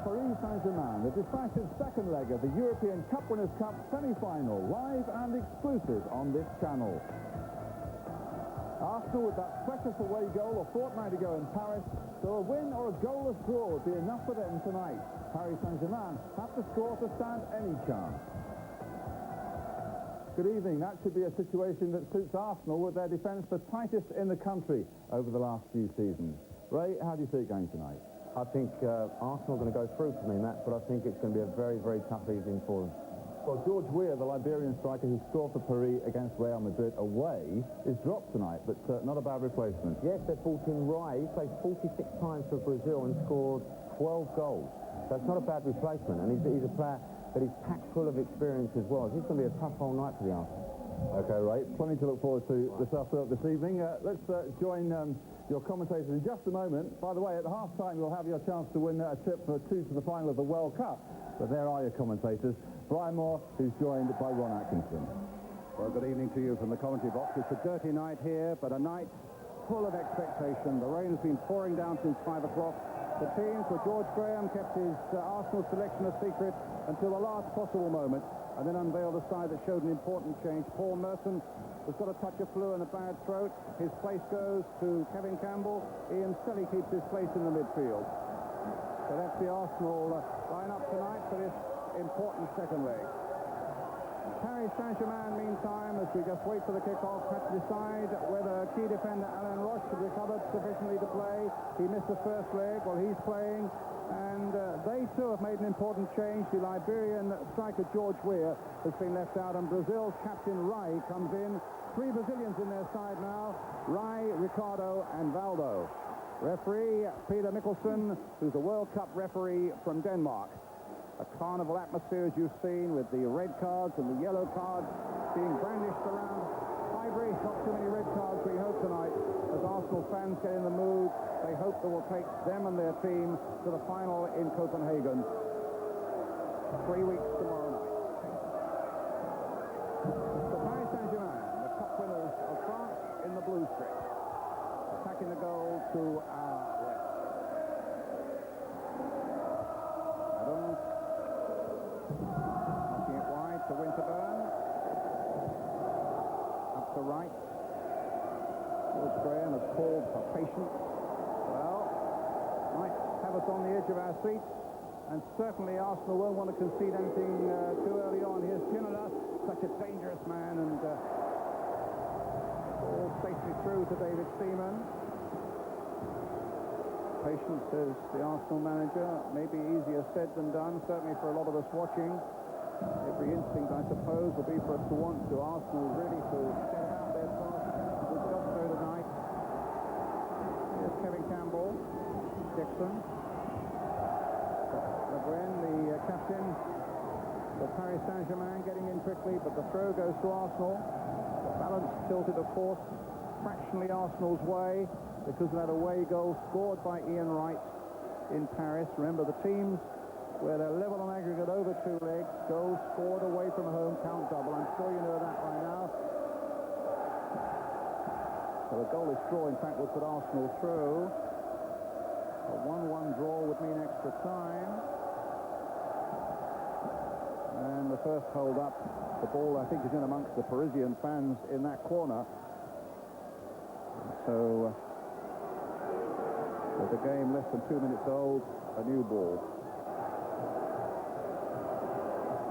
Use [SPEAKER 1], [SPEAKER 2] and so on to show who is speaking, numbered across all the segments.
[SPEAKER 1] Paris Saint-Germain, the decisive second leg of the European Cup Winners' Cup semi-final, live and exclusive on this channel. Arsenal with that precious away goal a fortnight ago in Paris, so a win or a goalless draw would be enough for them tonight. Paris Saint-Germain have to score to stand any chance. Good evening. That should be a situation that suits Arsenal with their defence the tightest in the country over the last few seasons. Ray, how do you see it going tonight?
[SPEAKER 2] I think Arsenal are going to go through for me, Matt, but I think it's going to be a very, very tough evening for them.
[SPEAKER 1] Well, George Weah, the Liberian striker who scored for Paris against Real Madrid away, is dropped tonight, but not a bad replacement.
[SPEAKER 2] Yes, they've brought in Rai. He played 46 times for Brazil and scored 12 goals. So it's not a bad replacement, and he's a player that is packed full of experience as well. It's going to be a tough whole night for the Arsenal.
[SPEAKER 1] OK, Ray, plenty to look forward to this evening. Let's join your commentators in just a moment. By the way, at half-time, you'll have your chance to win a trip for two to the final of the World Cup. But there are your commentators. Brian Moore, who's joined by Ron Atkinson.
[SPEAKER 3] Well, good evening to you from the commentary box. It's a dirty night here, but a night full of expectation. The rain has been pouring down since 5 o'clock. The teams where George Graham kept his Arsenal selection a secret until the last possible moment, and then unveiled a side that showed an important change. Paul Merson has got a touch of flu and a bad throat. His place goes to Kevin Campbell. Ian Stelly keeps his place in the midfield. So that's the Arsenal line-up tonight for this important second leg. Paris Saint-Germain, meantime, as we just wait for the kick-off, had to decide whether key defender Alain Roche had recovered sufficiently to play. He missed the first leg. Well, he's playing. And they, too, have made an important change. The Liberian striker George Weah has been left out, and Brazil's captain Rai comes in. 3 Brazilians in their side now: Rai, Ricardo, and Valdo. Referee Peter Mikkelsen, who's a World Cup referee from Denmark. A carnival atmosphere, as you've seen, with the red cards and the yellow cards being brandished around. Highbury, not too many red cards, we hope, tonight. As Arsenal fans get in the mood, they hope that will take them and their team to the final in Copenhagen 3 weeks tomorrow night. So Paris Saint-Germain, the cup winners of France, in the blue strip. Attacking the goal to our left. Adams. Knocking it wide to Winterburn. Up to right. George Graham has called for patience. Well, might have us on the edge of our seats, and certainly Arsenal won't want to concede anything too early on. Here's Ginola, such a dangerous man, and all safely through to David Seaman. Patience, says the Arsenal manager. Maybe easier said than done, certainly for a lot of us watching. Every instinct, I suppose, will be for us to want to Arsenal really to set out their task with gusto tonight. Here's Kevin Campbell, Dixon. Lebrun, the captain of Paris Saint-Germain, getting in quickly, but the throw goes to Arsenal. The balance tilted, of course, fractionally Arsenal's way because of that away goal scored by Ian Wright in Paris. Remember, the teams where they're level on aggregate over 2 legs, goals scored away from home count double. I'm sure you know that by now. So a goalless draw, in fact, would put Arsenal through. A 1-1 draw would mean extra time. And the first hold up, the ball, I think, is in amongst the Parisian fans in that corner. So, with the game less than 2 minutes old, a new ball.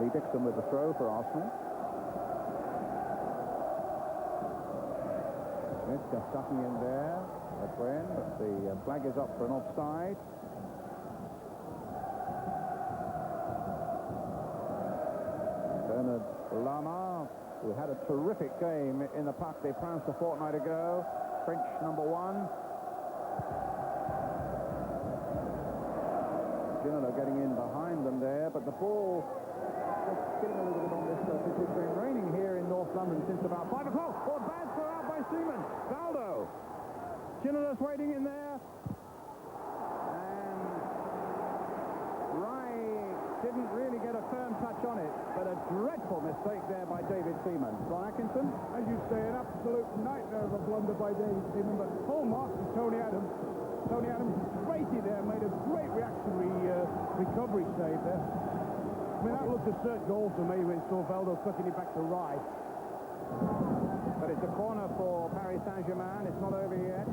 [SPEAKER 3] Lee Dixon with the throw for Arsenal. Smith just ducking in there at Bren, but the flag is up for an offside. Bernard Lama, who had a terrific game in the Parc des Princes a fortnight ago. French number 1. Ginola getting in behind them there, but the ball just getting a little bit on this surface. It's been raining here in North London since about 5 o'clock. Oh, bad throw out by Seaman. Valdo. Ginola's waiting in there. And Rai didn't really get a firm touch on it, but a dreadful mistake there by David Seaman. Ron Atkinson?
[SPEAKER 4] As you say, an absolute nightmare of a blunder by David Seaman, but hallmark to Tony Adams. Tony Adams straighted there, made a great reactionary recovery save there. I mean, that looked a cert goal to me when saw Valdo cutting it back to Rye.
[SPEAKER 3] But it's a corner for Paris Saint-Germain. It's not over yet.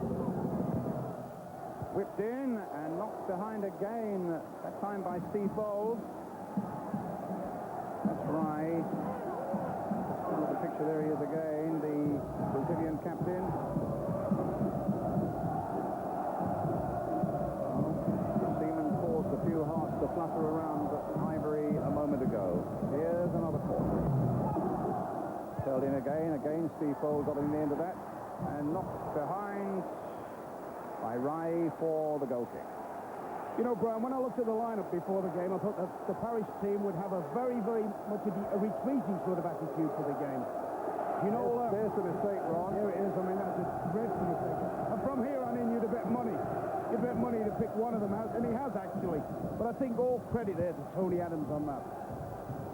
[SPEAKER 3] Whipped in and knocked behind again, that time by Steve Bowles. That's Rye. Still at the picture, there he is again, the Brazilian captain. Seaman caused a few hearts to flutter around Highbury a moment ago. Here's another corner. Held in again Steve Bowles got in the end of that, and knocked behind by Rye for the goal kick.
[SPEAKER 4] You know, Brian, when I looked at the lineup before the game, I thought that the Paris team would have a very, very much a retreating sort of attitude to the game. You know,
[SPEAKER 3] there's the mistake, Ron.
[SPEAKER 4] Here it is. I mean, that's a dreadful mistake. And from here on in, you'd bet money. You'd bet money to pick one of them out, and he has actually. But I think all credit there to Tony Adams on that.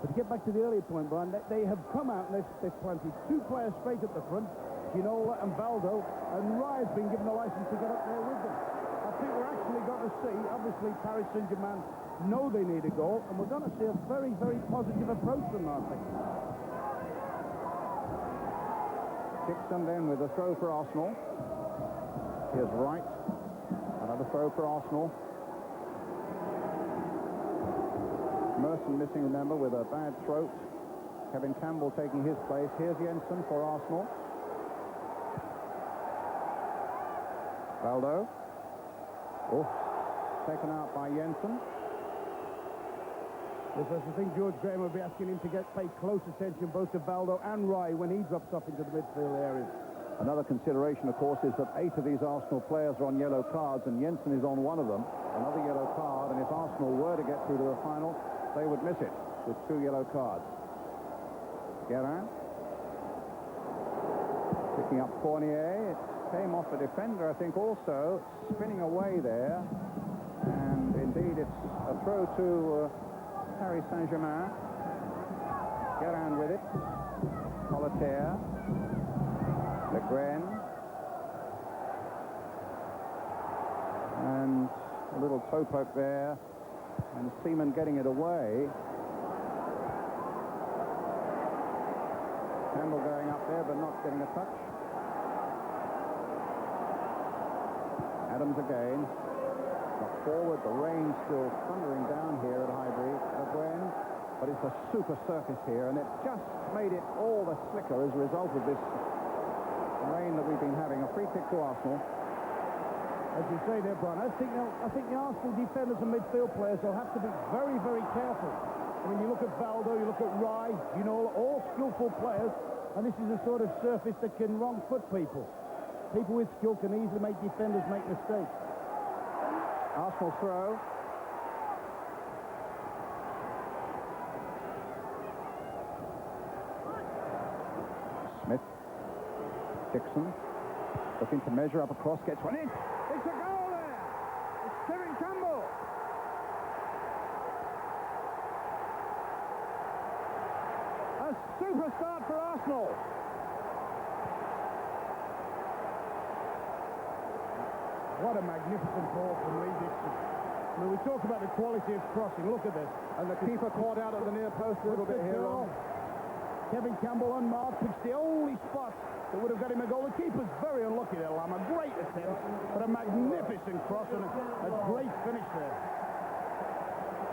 [SPEAKER 4] But to get back to the earlier point, Brian, they have come out and they've planted two players straight up the front, Ginola and Valdo, and Rye's been given the license to get up there with them. I think we're actually going to see, obviously, Paris Saint-Germain know they need a goal, and we're going to see a very, very positive approach from them, I think.
[SPEAKER 3] Dixon then with a throw for Arsenal. Here's Wright. Another throw for Arsenal. Merson missing, remember, with a bad throat. Kevin Campbell taking his place. Here's Jensen for Arsenal. Valdo. Oh, taken out by Jensen.
[SPEAKER 4] Yes, I think George Graham will be asking him to pay close attention both to Valdo and Rye when he drops off into the midfield area.
[SPEAKER 3] Another consideration, of course, is that 8 of these Arsenal players are on yellow cards, and Jensen is on one of them. Another yellow card, and if Arsenal were to get through to the final, they would miss it with 2 yellow cards. Germain. Picking up Fournier. It came off a defender, I think, also. Spinning away there. And indeed, it's a throw to Paris Saint-Germain. Germain with it. Solitaire. Le Gren. And a little toe poke there. And Seaman getting it away. Campbell going up there, but not getting a touch. Adams again. Got forward, the rain still thundering down here at Highbury. Gwen, but it's a super circus here, and it just made it all the slicker as a result of this rain that we've been having. A free kick to Arsenal.
[SPEAKER 4] As you say there, Brian, I think the Arsenal defenders and midfield players will have to be very, very careful. I mean, you look at Valdo, you look at Rye, you know, all skillful players, and this is a sort of surface that can wrong foot people. People with skill can easily make defenders make mistakes.
[SPEAKER 3] Arsenal throw. Smith. Dixon. Looking to measure up across, gets one in. It's a goal there! It's Kevin Campbell! A super start for Arsenal!
[SPEAKER 4] What a magnificent ball from Lee Dixon. I mean, we talk about the quality of crossing. Look at this.
[SPEAKER 3] And the keeper caught out at the near post a little bit here.
[SPEAKER 4] Kevin Campbell unmarked, picks the only spot that would have got him a goal. The keeper's very unlucky there, Lam. A great attempt, but a magnificent cross and a great finish there.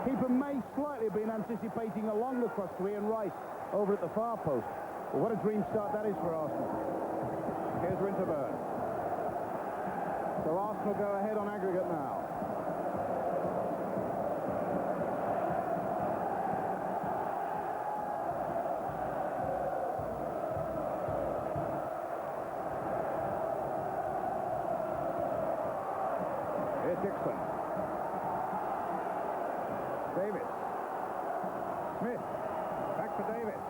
[SPEAKER 4] Keeper may slightly have been anticipating a longer cross to Ian Rice over at the far post. But what a dream start that is for Arsenal.
[SPEAKER 3] Here's Winterburn. So Arsenal go ahead on aggregate now. Here's Dixon. Davis. Smith. Back to Davis.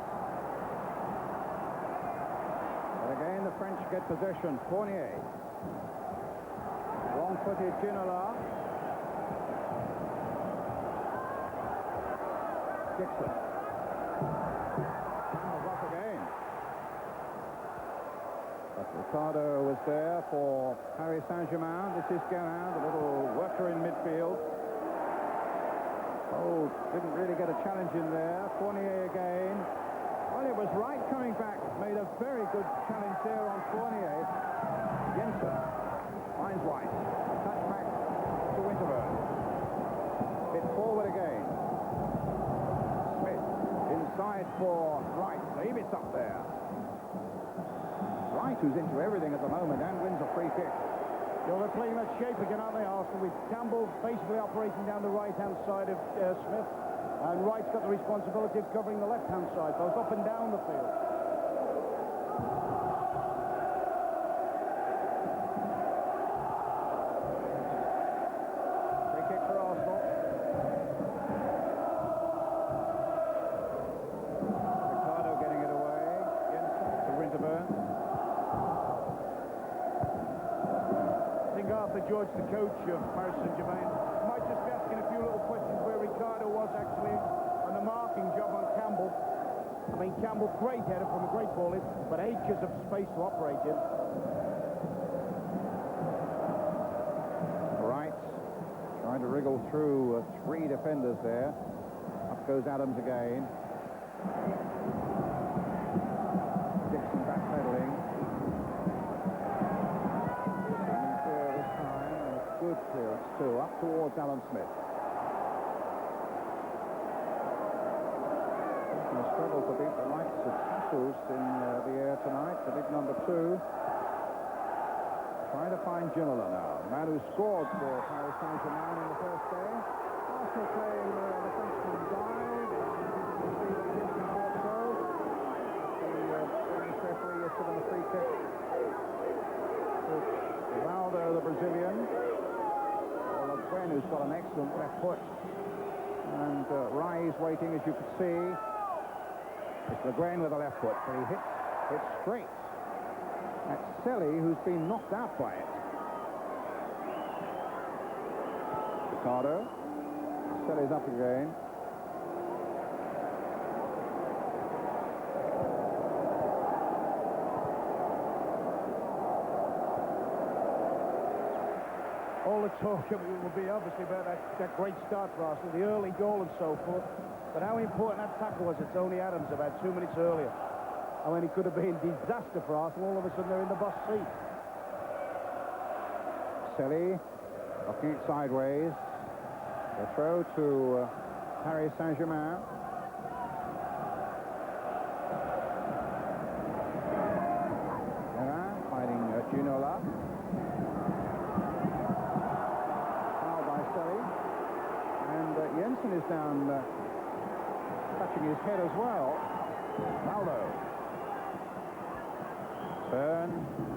[SPEAKER 3] And again the French get possession. Fournier. Wrong-footed Ginola. Dixon. Campbell's off again. But Ricardo was there for Paris Saint-Germain. This is Germain, the little worker in midfield. Oh, didn't really get a challenge in there. Fournier again. Well, it was Wright coming back. Made a very good challenge there on Fournier. Jensen finds Wright. Touch back to Winterburn. Hit forward again. Smith inside for Wright. Leibitz up there. Wright, who's into everything at the moment, and wins a free kick.
[SPEAKER 4] Well, they're playing that shape again, aren't they, Arsenal, with Campbell basically operating down the right-hand side of Smith, and Wright's got the responsibility of covering the left-hand side, both up and down the field.
[SPEAKER 3] Free kick for Arsenal. Ricardo getting it away. Jensen to Winterburn.
[SPEAKER 4] Arthur George, the coach of Paris Saint-Germain, might just be asking a few little questions where Ricardo was actually on the marking job on Campbell. I mean, Campbell, great header from a great ball, but acres of space to operate in.
[SPEAKER 3] Wright trying to wriggle through three defenders there. Up goes Adams again. Dixon backpedaling. Good clearance too, up towards Alan Smith. He's going to struggle to beat the likes of Jesus in the air tonight, the big number 2. Trying to find Ginola now, the man who scored for Paris Saint-Germain in the first game. Arsenal playing the Frenchman dive. You see that he did before the goal. The Spanish referee has given a free kick to Ronaldo, the Brazilian. Gwen, who's got an excellent left foot, and Rise waiting, as you can see. It's Le Guen with a left foot, but he hits it straight at Selly, who's been knocked out by it. Ricardo. Selly's up again.
[SPEAKER 4] All the talk will be obviously about that great start for Arsenal, the early goal and so forth. But how important that tackle was at Tony Adams about 2 minutes earlier. I mean, it could have been disaster for Arsenal. All of a sudden, they're in the bus seat.
[SPEAKER 3] Selly knocking it sideways. The throw to Paris Saint-Germain. Germain finding Ginola. Jensen is down, touching his head as well. Ronaldo. Turn,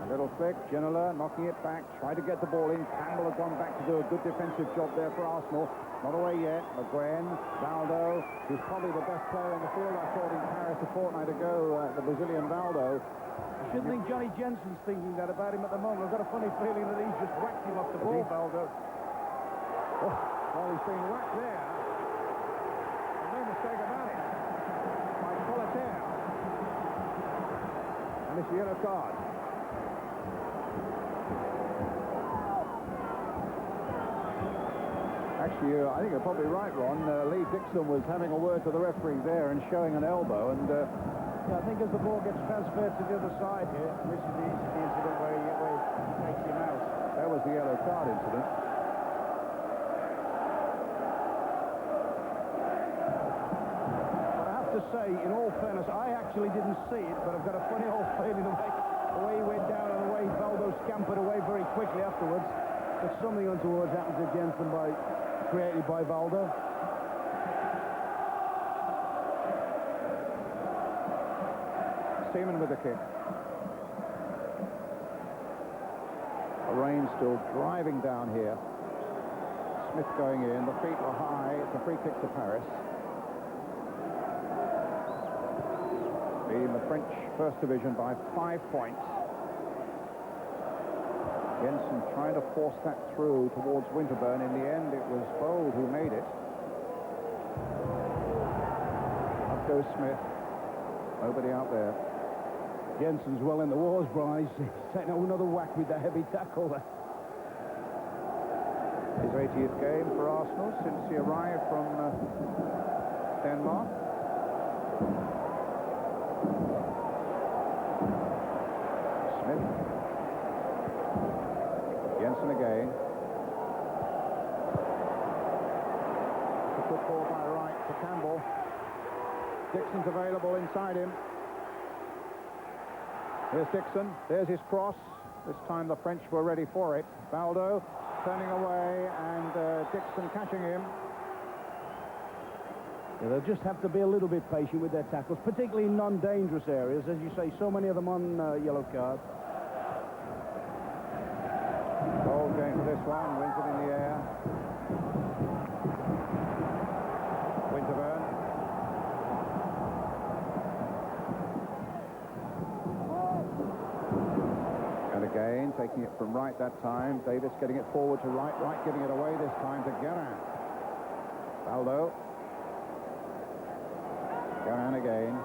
[SPEAKER 3] a little flick. Ginola knocking it back, tried to get the ball in. Campbell had gone back to do a good defensive job there for Arsenal. Not away yet. Le Guen, Valdo, who's probably the best player in the field, I thought, in Paris a fortnight ago, the Brazilian Valdo.
[SPEAKER 4] I shouldn't think Johnny Jensen's thinking that about him at the moment. I've got a funny feeling that he's just whacked him off the ball, Valdo.
[SPEAKER 3] Oh, well, he's been whacked there. No mistake about it. By Solitaire. And it's a yellow card. Actually, I think you're probably right, Ron. Lee Dixon was having a word to the referee there and showing an elbow. And
[SPEAKER 4] yeah, I think as the ball gets transferred to the other side here, this is the incident where he takes him out.
[SPEAKER 3] That was the yellow card incident.
[SPEAKER 4] To say, in all fairness, I actually didn't see it, but I've got a funny old feeling the way he went down and the way Valdo scampered away very quickly afterwards. But something untoward happened to Jensen created by Valdo.
[SPEAKER 3] Seaman with the kick. The rain still driving down here. Smith going in. The feet were high. It's a free kick to Paris. In the French First Division by 5 points. Jensen trying to force that through towards Winterburn. In the end, it was Bold who made it. Up goes Smith. Nobody out there.
[SPEAKER 4] Jensen's well in the wars, Bryce. He's taking another whack with the heavy tackle there.
[SPEAKER 3] His 80th game for Arsenal since he arrived from Denmark. Smith. Jensen again. A good ball by Wright to Campbell. Dixon's available inside him. Here's Dixon. There's his cross. This time the French were ready for it. Baldo turning away and Dixon catching him.
[SPEAKER 4] Yeah, they'll just have to be a little bit patient with their tackles, particularly in non-dangerous areas. As you say, so many of them on yellow cards.
[SPEAKER 3] Goal going for this one. Wins it in the air. Winterburn. And again, taking it from Wright that time. Davis getting it forward to Wright. Wright giving it away this time to Germain. Baldo. Germain again.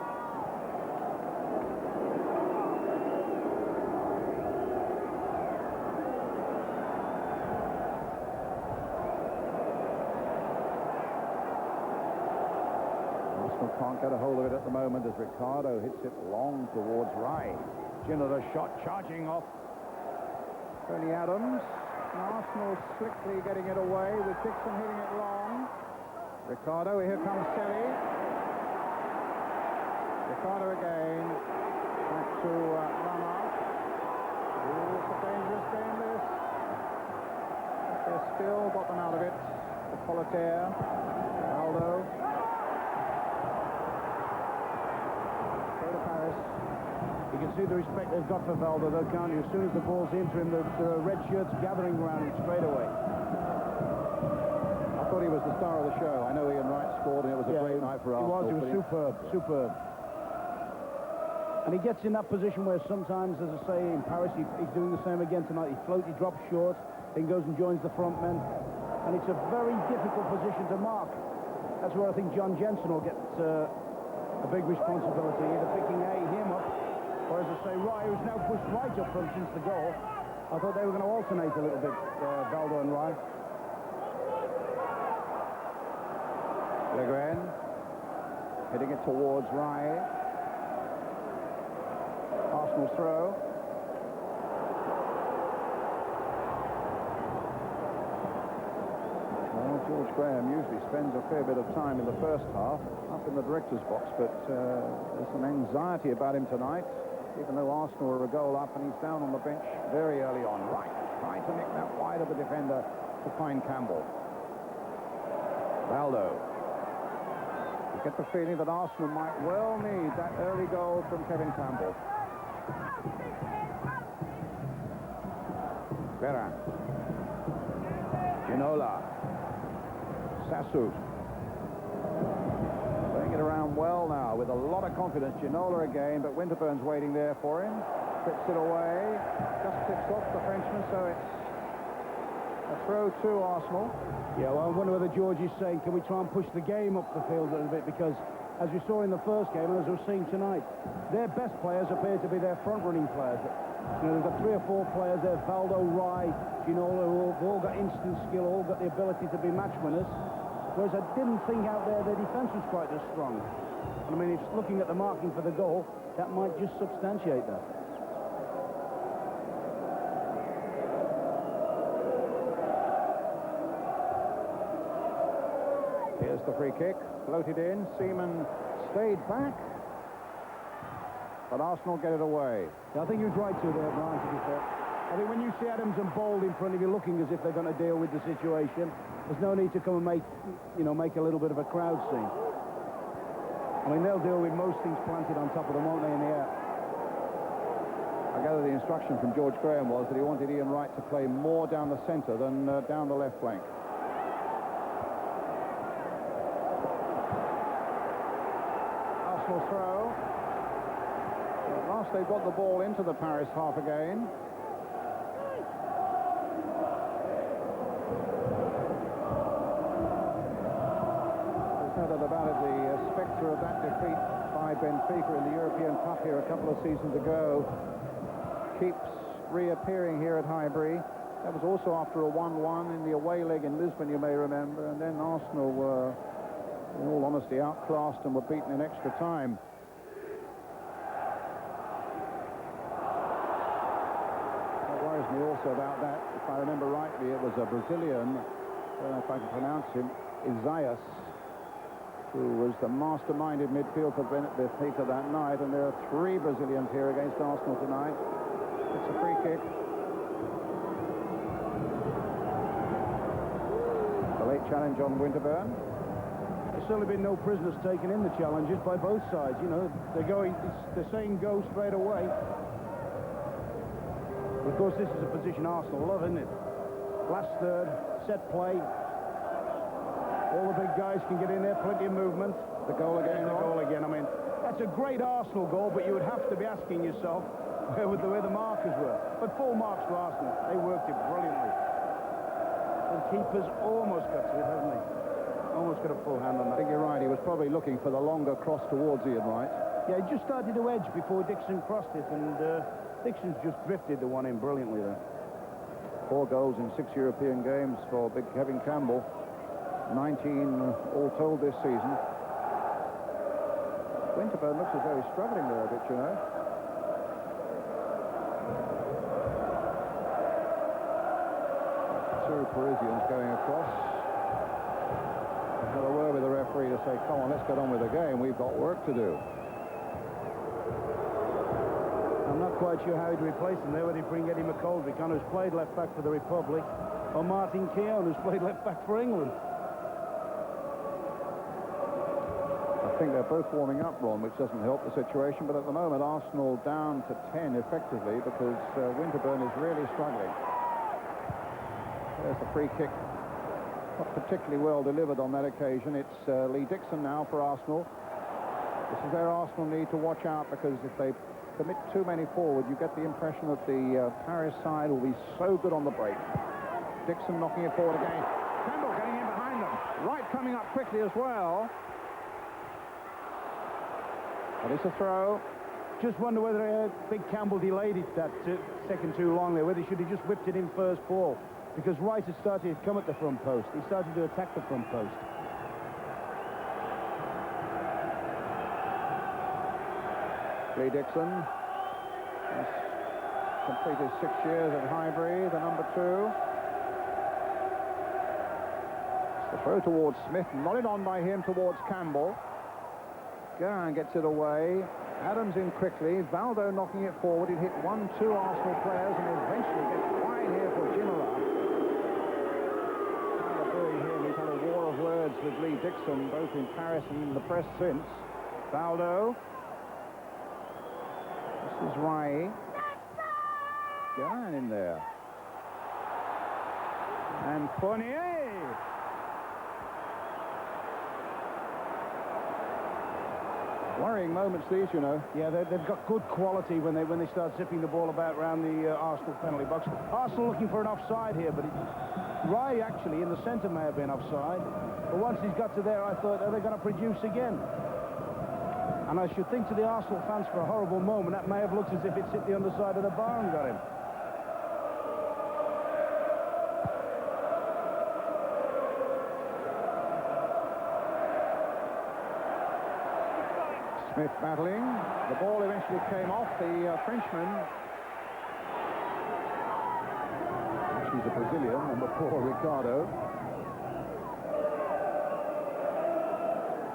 [SPEAKER 3] Arsenal can't get a hold of it at the moment as Ricardo hits it long towards Wright. Ginola shot charging off Tony Adams. Arsenal slickly getting it away with Dixon hitting it long. Ricardo, here comes Selly. Ricardo again. Back to Rama. Ooh, it's a dangerous game, this. They're still got them out of it. The Politaire. Aldo. Go to Paris.
[SPEAKER 4] You can see the respect they've got for Valdo, though, can't you? As soon as the ball's into him, the red shirts gathering around him straight away.
[SPEAKER 3] I thought he was the star of the show. I know Ian Wright scored, and it was a great night for Arsenal.
[SPEAKER 4] He was superb, superb. And he gets in that position where sometimes, as I say, in Paris, he's doing the same again tonight. He drops short, then goes and joins the front men. And it's a very difficult position to mark. That's where I think John Jensen will get a big responsibility, either picking him up, or as I say, Rye, who's now pushed right up front since the goal. I thought they were going to alternate a little bit, Baldo and Rye.
[SPEAKER 3] Le Guen hitting it towards Rye. Arsenal throw. Well, George Graham usually spends a fair bit of time in the first half up in the director's box, but there's some anxiety about him tonight, even though Arsenal are a goal up, and he's down on the bench very early on. Right, trying to nick that wide of the defender to find Campbell. Baldo. You get the feeling that Arsenal might well need that early goal from Kevin Campbell. Vera. Ginola. Sassoon. Playing it around well now with a lot of confidence. Ginola again, but Winterburn's waiting there for him. Trips it away. Just tips off the Frenchman, so it's a throw to Arsenal.
[SPEAKER 4] Yeah, well, I wonder whether George is saying, can we try and push the game up the field a little bit? Because, as we saw in the first game, and as we're seeing tonight, their best players appear to be their front-running players. You know, they've got 3 or 4 players there, Valdo, Rye, Ginola, who've all got instant skill, all got the ability to be match winners. Whereas I didn't think out there their defence was quite as strong. And I mean, if looking at the marking for the goal, that might just substantiate that.
[SPEAKER 3] Here's the free kick, floated in. Seaman stayed back, but Arsenal get it away.
[SPEAKER 4] Yeah, I think he was right to there, Brian, to be fair. I think when you see Adams and Bold in front of you looking as if they're going to deal with the situation, there's no need to come and make a little bit of a crowd scene. I mean, they'll deal with most things planted on top of them, won't they, in the air?
[SPEAKER 3] I gather the instruction from George Graham was that he wanted Ian Wright to play more down the centre than down the left flank. Arsenal throw. At last they've got the ball into the Paris half again. that about it, the spectre of that defeat by Benfica in the European Cup here a couple of seasons ago keeps reappearing here at Highbury. That was also after a 1-1 in the away leg in Lisbon, you may remember, and then Arsenal were, in all honesty, outclassed and were beaten in extra time. What worries me also about that, if I remember rightly, it was a Brazilian, I don't know if I can pronounce him, Isaias, who was the masterminded midfield for Benfica that night, and there are 3 Brazilians here against Arsenal tonight. It's a free kick. The late challenge on Winterburn.
[SPEAKER 4] There's certainly been no prisoners taken in the challenges by both sides. You know, they're saying go straight away. Of course, this is a position Arsenal love, isn't it? Last third, set play. All the big guys can get in there, plenty of movement.
[SPEAKER 3] The goal again.
[SPEAKER 4] The goal again. I mean, that's a great Arsenal goal, but you would have to be asking yourself where the markers were. But full marks to Arsenal. They worked it brilliantly. The keeper's almost got to it, hasn't he? Almost got a full hand on that.
[SPEAKER 3] I think you're right. He was probably looking for the longer cross towards Ian Wright.
[SPEAKER 4] Yeah, he just started to edge before Dixon crossed it, and Dixon's just drifted the one in brilliantly there.
[SPEAKER 3] 4 goals in 6 European games for big Kevin Campbell. 19 all told this season. Winterburn looks as though he's struggling there a bit, you know. Two Parisians going across. I've got a word with the referee to say, come on, let's get on with the game. We've got work to do.
[SPEAKER 4] I'm not quite sure how he'd replace him there, whether he'd bring Eddie McColdrick on, who's played left back for the Republic, or Martin Keown, who's played left back for England.
[SPEAKER 3] I think they're both warming up, Ron, which doesn't help the situation, but at the moment Arsenal down to 10 effectively because Winterburn is really struggling. There's the free kick. Not particularly well delivered on that occasion. It's Lee Dixon now for Arsenal. This is where Arsenal need to watch out, because if they commit too many forward, you get the impression that the Paris side will be so good on the break. Dixon knocking it forward again. Campbell getting in behind them. Wright coming up quickly as well. And it's a throw.
[SPEAKER 4] Just wonder whether Big Campbell delayed it that second too long there, whether he should have just whipped it in first ball, because Wright has started to come at the front post. He started to attack the front post.
[SPEAKER 3] Lee Dixon has completed 6 years at Highbury, the number 2. It's the throw towards Smith, nodded on by him towards Campbell. Germain gets it away. Adams in quickly. Valdo knocking it forward. It hit 1-2 Arsenal players and eventually gets wide here for Germain. He's had a war of words with Lee Dixon, both in Paris and in the press since. Valdo. This is Rai. Germain in there. And Fournier. Worrying moments these, you know.
[SPEAKER 4] Yeah, they've got good quality when they start zipping the ball about around the Arsenal penalty box. Arsenal looking for an offside here, but Rai actually in the centre may have been offside. But once he's got to there, I thought, are they going to produce again? And I should think to the Arsenal fans for a horrible moment, that may have looked as if it's hit the underside of the bar and got him.
[SPEAKER 3] Smith battling. The ball eventually came off the Frenchman. She's a Brazilian, number 4, Ricardo.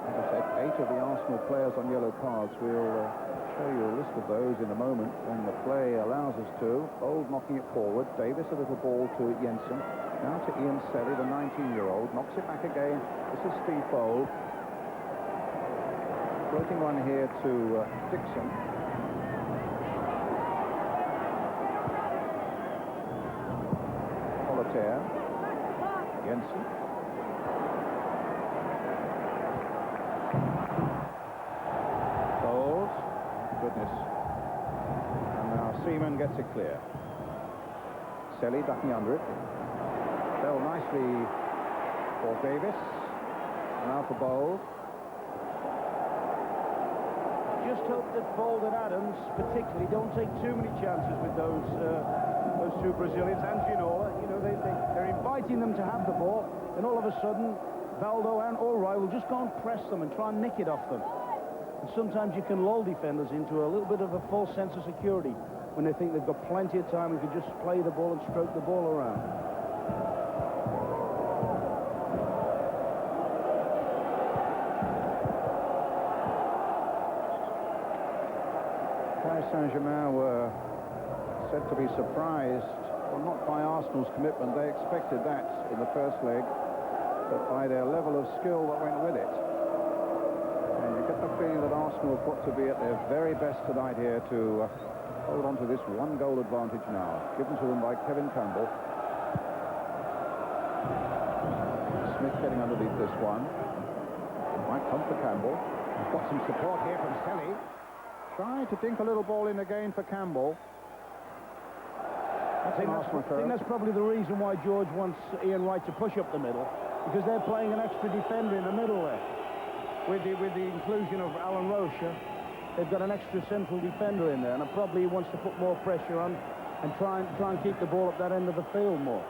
[SPEAKER 3] As I said, 8 of the Arsenal players on yellow cards. We'll show you a list of those in a moment when the play allows us to. Bold knocking it forward. Davis a little ball to Jensen. Now to Ian Selly, the 19-year-old. Knocks it back again. This is Steve Bold. Floating one here to Dixon. Politaire. Jensen. Bowles. Goodness. And now Seaman gets it clear. Selly ducking under it. Fell nicely for Davis. Now for Bowles.
[SPEAKER 4] just hope that Bold and Adams particularly don't take too many chances with those two Brazilians and Ginola. You know, they're inviting them to have the ball, and all of a sudden Valdo and Allroy will just go and press them and try and nick it off them. And sometimes you can lull defenders into a little bit of a false sense of security when they think they've got plenty of time and can just play the ball and stroke the ball around.
[SPEAKER 3] Paris Saint-Germain were said to be surprised, well, not by Arsenal's commitment, they expected that in the first leg, but by their level of skill that went with it. And you get the feeling that Arsenal have got to be at their very best tonight here to hold on to this one-goal advantage now, given to them by Kevin Campbell. Smith getting underneath this one. Might come for Campbell. He's got some support here from Selly. Trying to dink a little ball in again for Campbell.
[SPEAKER 4] I think that's probably the reason why George wants Ian Wright to push up the middle, because they're playing an extra defender in the middle there. With the inclusion of Alan Roche, they've got an extra central defender in there, and probably he wants to put more pressure on and try and keep the ball up that end of the field more.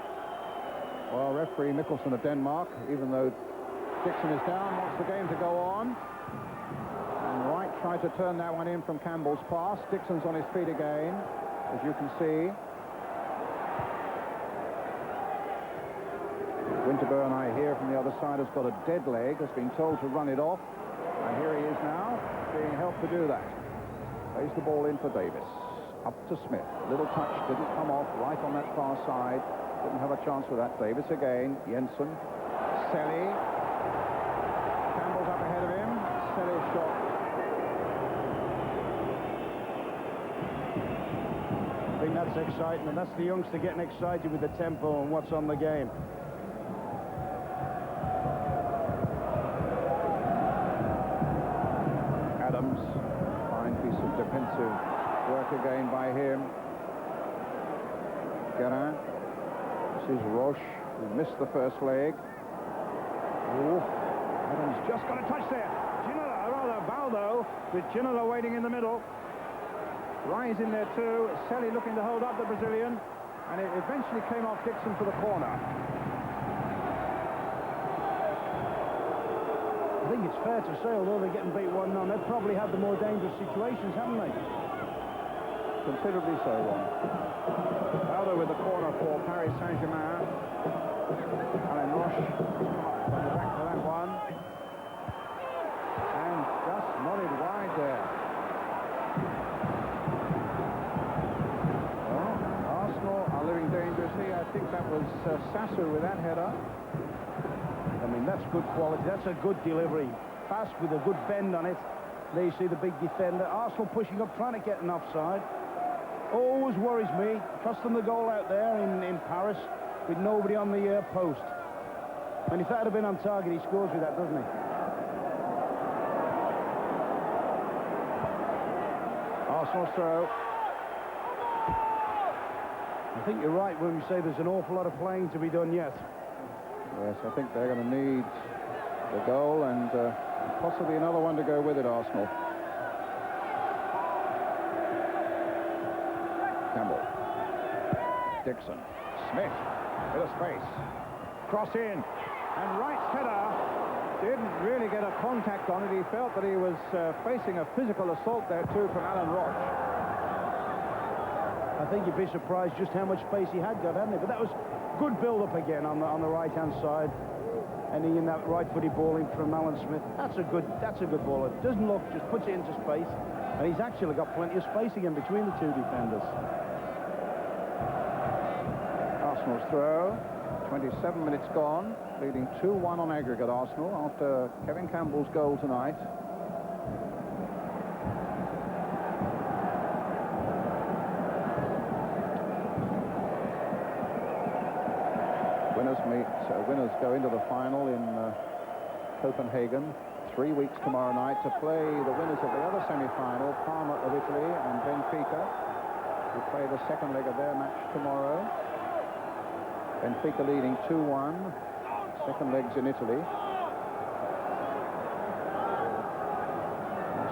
[SPEAKER 3] Well, referee Mikkelsen of Denmark, even though Dixon is down, wants the game to go on. And Wright tried to turn that one in from Campbell's pass. Dixon's on his feet again, as you can see. Winterburn, I hear from the other side, has got a dead leg, has been told to run it off. And here he is now, being helped to do that. Plays the ball in for Davis. Up to Smith. Little touch, didn't come off, right on that far side. Didn't have a chance with that. Davis again. Jensen. Selly. Campbell's up ahead of him. Selly's shot.
[SPEAKER 4] I think that's exciting, and that's the youngster getting excited with the tempo and what's on the game.
[SPEAKER 3] Adams. Fine piece of defensive work again by him. Germain. This is Roche, who missed the first leg. Ooh.
[SPEAKER 4] Adams just got a touch there. Ginola, rather Valdo, with Ginola waiting in the middle.
[SPEAKER 3] Rise in there too. Selly looking to hold up the Brazilian, and it eventually came off Dixon for the corner.
[SPEAKER 4] I think it's fair to say, although they're getting beat 1-0, they've probably had the more dangerous situations, haven't they?
[SPEAKER 3] Considerably so, Ron. Valdo with the corner for Paris Saint-Germain. Alan Roche on the back for that one. And just nodded wide there. Well, Arsenal are living dangerously. I think that was Sassu with that header.
[SPEAKER 4] I mean, that's good quality. That's a good delivery. Fast with a good bend on it. There you see the big defender. Arsenal pushing up, trying to get an offside. Always worries me. Cost them the goal out there in Paris with nobody on the post. And if that had been on target, he scores with that, doesn't he?
[SPEAKER 3] Arsenal's throw.
[SPEAKER 4] I think you're right when you say there's an awful lot of playing to be done yet.
[SPEAKER 3] Yes, I think they're going to need the goal and possibly another one to go with it, Arsenal. Campbell. Dixon. Smith. Bit of space. Cross in. And Wright's header didn't really get a contact on it. He felt that he was facing a physical assault there too from Alan Roche.
[SPEAKER 4] I think you'd be surprised just how much space he had got, hadn't he? But that was good build-up again on the right-hand side. Ending in that right-footed ball in from Alan Smith. That's a good ball. It doesn't look, just puts it into space. And he's actually got plenty of space again between the two defenders.
[SPEAKER 3] Arsenal's throw. 27 minutes gone. Leading 2-1 on aggregate, Arsenal, after Kevin Campbell's goal tonight. Winners go into the final in Copenhagen. 3 weeks tomorrow night to play the winners of the other semi-final, Parma of Italy and Benfica, who play the second leg of their match tomorrow. Benfica leading 2-1. Second leg's in Italy.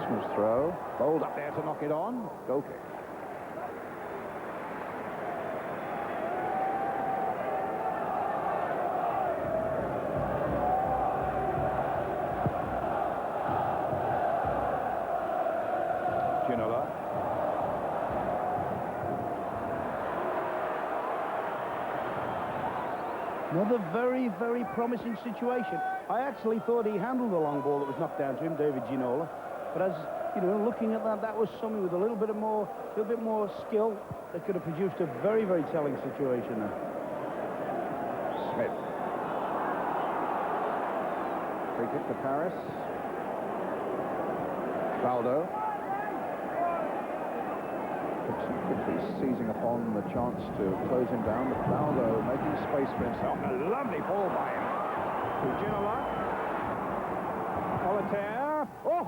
[SPEAKER 3] Arsenal's throw. Bold up there to knock it on. Goal kick.
[SPEAKER 4] Another very, very promising situation. I actually thought he handled the long ball that was knocked down to him, David Ginola. But as you know, looking at that, that was something with a little bit more skill that could have produced a very, very telling situation there.
[SPEAKER 3] Smith. Free kick to Paris. Valdo. Quickly seizing upon the chance to close him down, but Valdo making space for himself. A lovely ball by him. To Ginola. Solitaire. Oh!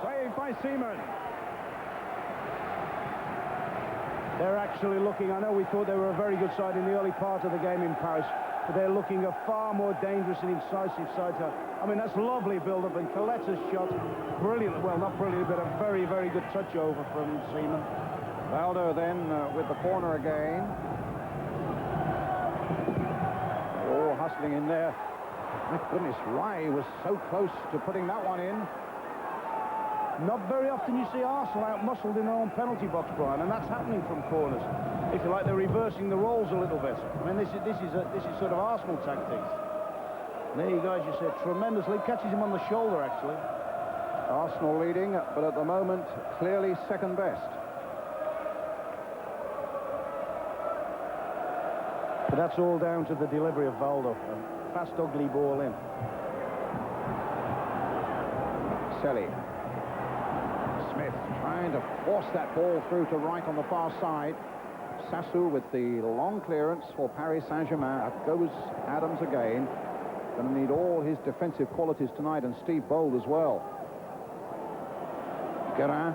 [SPEAKER 3] Saved by Seaman.
[SPEAKER 4] They're actually looking, I know we thought they were a very good side in the early part of the game in Paris, but they're looking a far more dangerous and incisive side. I mean, that's lovely build-up, and Coletta's shot, brilliant, well, not brilliant, but a very, very good touch over from Seaman.
[SPEAKER 3] Valdo then with the corner again. Oh, hustling in there. My goodness, Rai was so close to putting that one in.
[SPEAKER 4] Not very often you see Arsenal out-muscled in their own penalty box, Brian, and that's happening from corners. If you like, they're reversing the roles a little bit. I mean, this is sort of Arsenal tactics. There you go, as you said, tremendously. Catches him on the shoulder, actually.
[SPEAKER 3] Arsenal leading, but at the moment, clearly second best.
[SPEAKER 4] But that's all down to the delivery of Valdo. A fast, ugly ball in.
[SPEAKER 3] Selly. Smith trying to force that ball through to right on the far side. Sassou with the long clearance for Paris Saint-Germain. Up goes Adams again. Going to need all his defensive qualities tonight, and Steve Bold as well. Germain.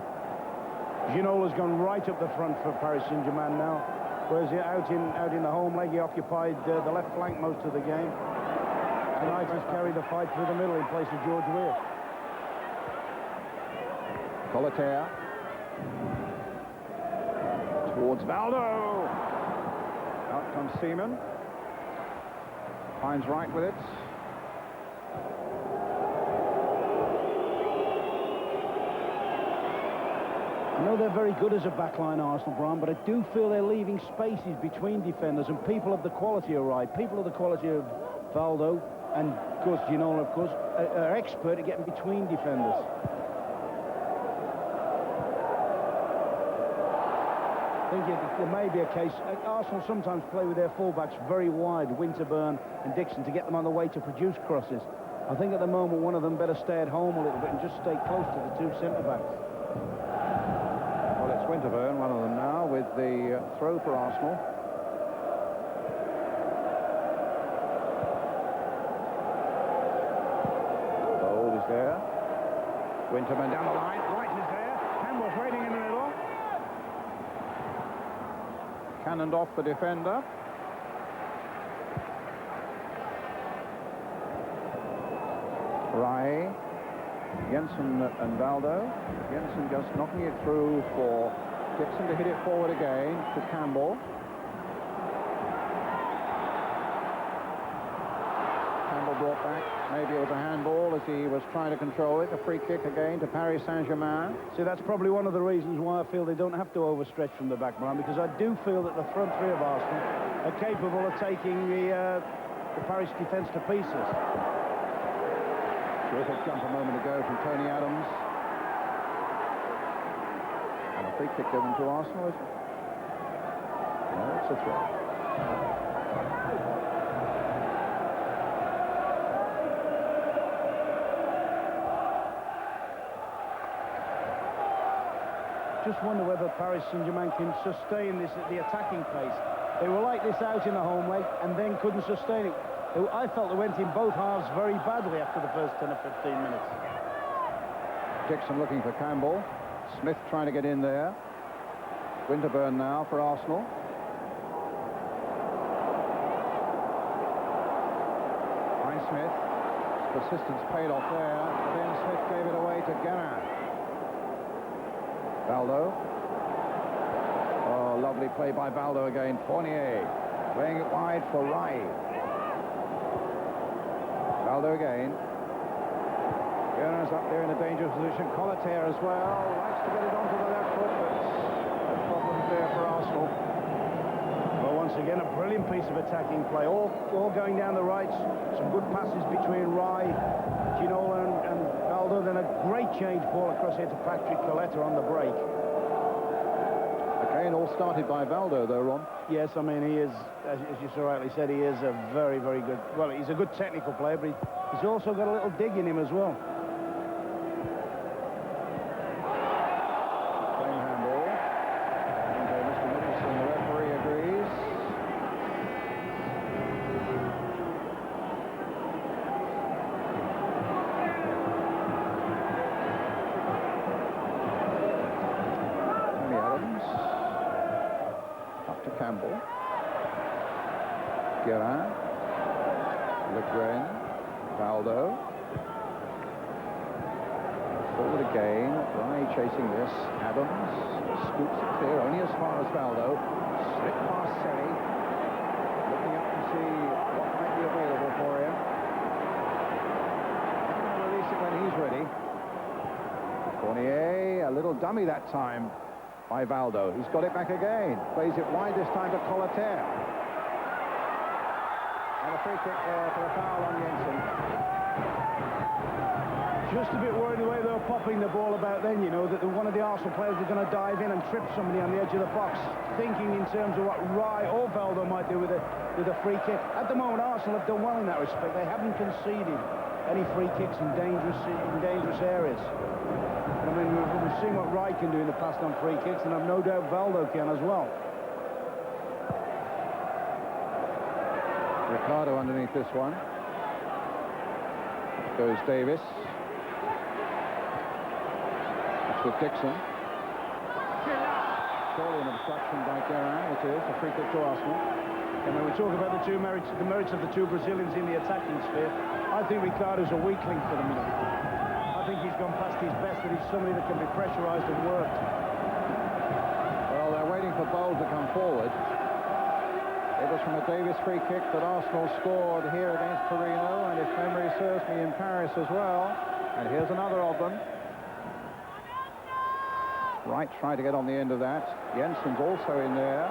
[SPEAKER 4] Ginola's gone right up the front for Paris Saint-Germain now. Whereas out in the home leg, he occupied the left flank most of the game. Tonight he's carried the fight through the middle in place of George Weah.
[SPEAKER 3] Solitaire. Towards Valdo. Out comes Seaman. Finds right with it.
[SPEAKER 4] I know they're very good as a backline, Arsenal, Brian, but I do feel they're leaving spaces between defenders, and people of the quality of Wright, people of the quality of Valdo, and of course Ginola, of course, are expert at getting between defenders. I think there may be a case. Arsenal sometimes play with their fullbacks very wide, Winterburn and Dixon, to get them on the way to produce crosses. I think at the moment one of them better stay at home a little bit and just stay close to the two centre-backs.
[SPEAKER 3] Well, it's Winterburn, one of them now, with the throw for Arsenal. Bold is there. Winterburn down the line. Wright is there. Campbell's waiting in the middle. Cannoned off the defender. Rai. Jensen and Valdo. Jensen just knocking it through for Dixon to hit it forward again to Campbell. Campbell brought back. Maybe it was a handball as he was trying to control it. A free kick again to Paris Saint-Germain.
[SPEAKER 4] See, that's probably one of the reasons why I feel they don't have to overstretch from the back, Brian, because I do feel that the front three of Arsenal are capable of taking the Paris defence to pieces.
[SPEAKER 3] Terrific jump a moment ago from Tony Adams. And a free kick given to Arsenal, is it? No, it's a throw.
[SPEAKER 4] Just wonder whether Paris Saint-Germain can sustain this at the attacking pace. They were like this out in the home leg and then couldn't sustain it. I felt they went in both halves very badly after the first 10 or 15 minutes.
[SPEAKER 3] Dixon looking for Campbell. Smith trying to get in there. Winterburn now for Arsenal. Ryan Smith. Persistence paid off there. Then Smith gave it away to Germain. Valdo. Oh, lovely play by Valdo again. Fournier playing it wide for Rai. Valdo again. Germain's up there in a dangerous position. Colater as well. Likes to get it onto the left foot, but no problems there for Arsenal.
[SPEAKER 4] Well, once again, a brilliant piece of attacking play. All going down the right. Some good passes between Rai, Ginola and Valdo. Then a great change ball across here to Patrick Colater on the break.
[SPEAKER 3] Again, all started by Valdo, though, Ron.
[SPEAKER 4] Yes, I mean, he is, as you so rightly said, he is a very, very good... Well, he's a good technical player, but he's also got a little dig in him as well.
[SPEAKER 3] Playing handball. And Mr. Nicholson, the referee, agrees. Tony Adams. Up to Campbell. Germain. Le Guen. Valdo. Forward again. Rai chasing this. Adams scoops it clear only as far as Valdo. Slip past Seri. Looking up to see what might be available for him. Release it when he's ready. Fournier, a little dummy that time by Valdo. He's got it back again. Plays it wide this time to Colater. And a free kick there for a foul on Jensen.
[SPEAKER 4] Just a bit worried the way they were popping the ball about then, you know, that one of the Arsenal players was going to dive in and trip somebody on the edge of the box, thinking in terms of what Rai or Valdo might do with a free kick. At the moment, Arsenal have done well in that respect. They haven't conceded any free kicks in dangerous areas. I mean, we've seen what Rai can do in the past on free kicks, and I've no doubt Valdo can as well.
[SPEAKER 3] Ricardo underneath this one. Goes Davis. That's with Dixon. Surely an obstruction by Germain. It is a free kick to Arsenal.
[SPEAKER 4] And when we talk about the merits of the two Brazilians in the attacking sphere, I think Ricardo's a weakling for them. I think he's gone past his best, and he's somebody that can be pressurised and worked.
[SPEAKER 3] Well, they're waiting for Bold to come forward. It was from a Davis free kick that Arsenal scored here against Torino, and if memory serves me, in Paris as well. And here's another of them. Wright trying to get on the end of that. Jensen's also in there.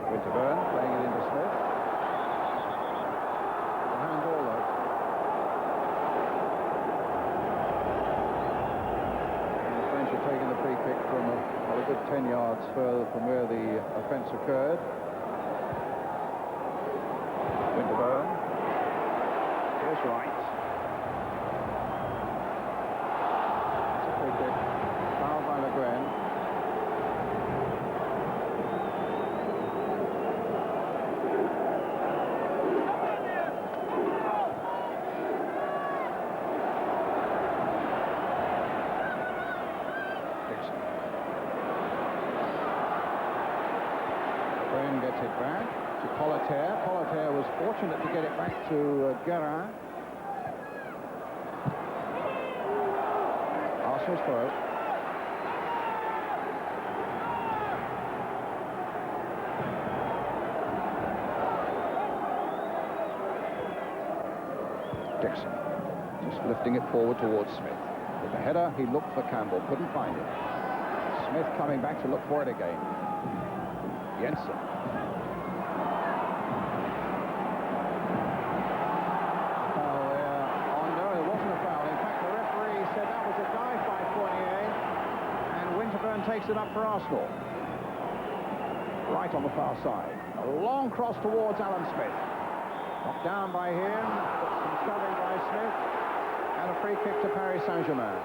[SPEAKER 3] Winterburn playing it into Smith. The handball, though. And the French are taking the free kick from a good 10 yards further from where the offence occurred. Winterburn. Here's Wright. It's a free kick. Fouled by Le Guen. Gwen gets it back to Colater. Colater was fortunate to get it back to Germain. Arsenal's throw. Dixon just lifting it forward towards Smith. With the header, he looked for Campbell, couldn't find it. Smith coming back to look for it again. Jensen. Foul there. Oh, no, it wasn't a foul. In fact, the referee said that was a dive by Fournier, and Winterburn takes it up for Arsenal. Right on the far side. A long cross towards Alan Smith. Knocked down by him, some shoving by Smith, and a free kick to Paris Saint-Germain.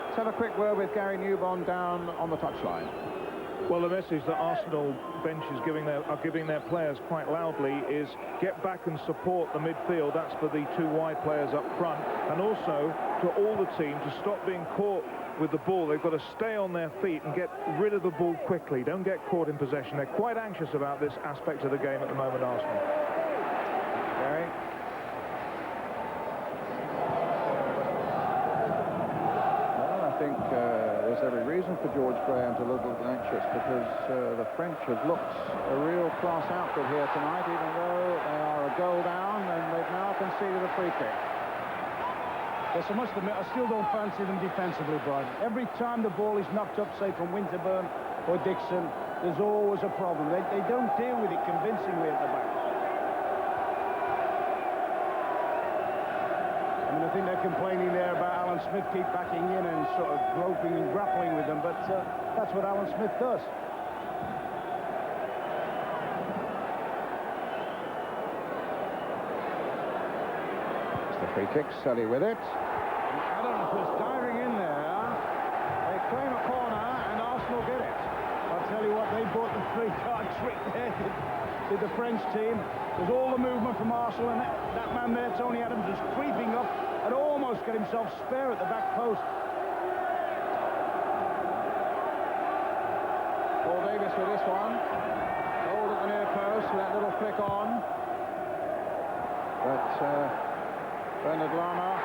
[SPEAKER 3] Let's have a quick word with Gary Newbon down on the touchline.
[SPEAKER 5] Well, the message that Arsenal bench is are giving their players quite loudly is get back and support the midfield. That's for the two wide players up front, and also to all the team to stop being caught with the ball. They've got to stay on their feet and get rid of the ball quickly. Don't get caught in possession. They're quite anxious about this aspect of the game at the moment, Arsenal.
[SPEAKER 3] Gary? think there's every reason for George Graham to look a little anxious, because the French have looked a real class outfit here tonight, even though they are a goal down, and they've now conceded a free kick.
[SPEAKER 4] Yes, I must admit, I still don't fancy them defensively, Brian. Every time the ball is knocked up, say, from Winterburn or Dixon, there's always a problem. They don't deal with it convincingly at the back. I mean, I think they're complaining there about Alan Smith keep backing in and sort of groping and grappling with them, but that's what Alan Smith does.
[SPEAKER 3] It's the free kick, Sully with it.
[SPEAKER 4] Adams was diving in there. They claim a corner, and Arsenal get it. I'll tell you what, they bought the three-card trick there, did the French team. There's all the movement from Arsenal, and that man there, Tony Adams, was creeping up and almost got himself spare at the back post.
[SPEAKER 3] Paul Davis with this one. Hold at the near post with that little flick on. But Bernard Lama,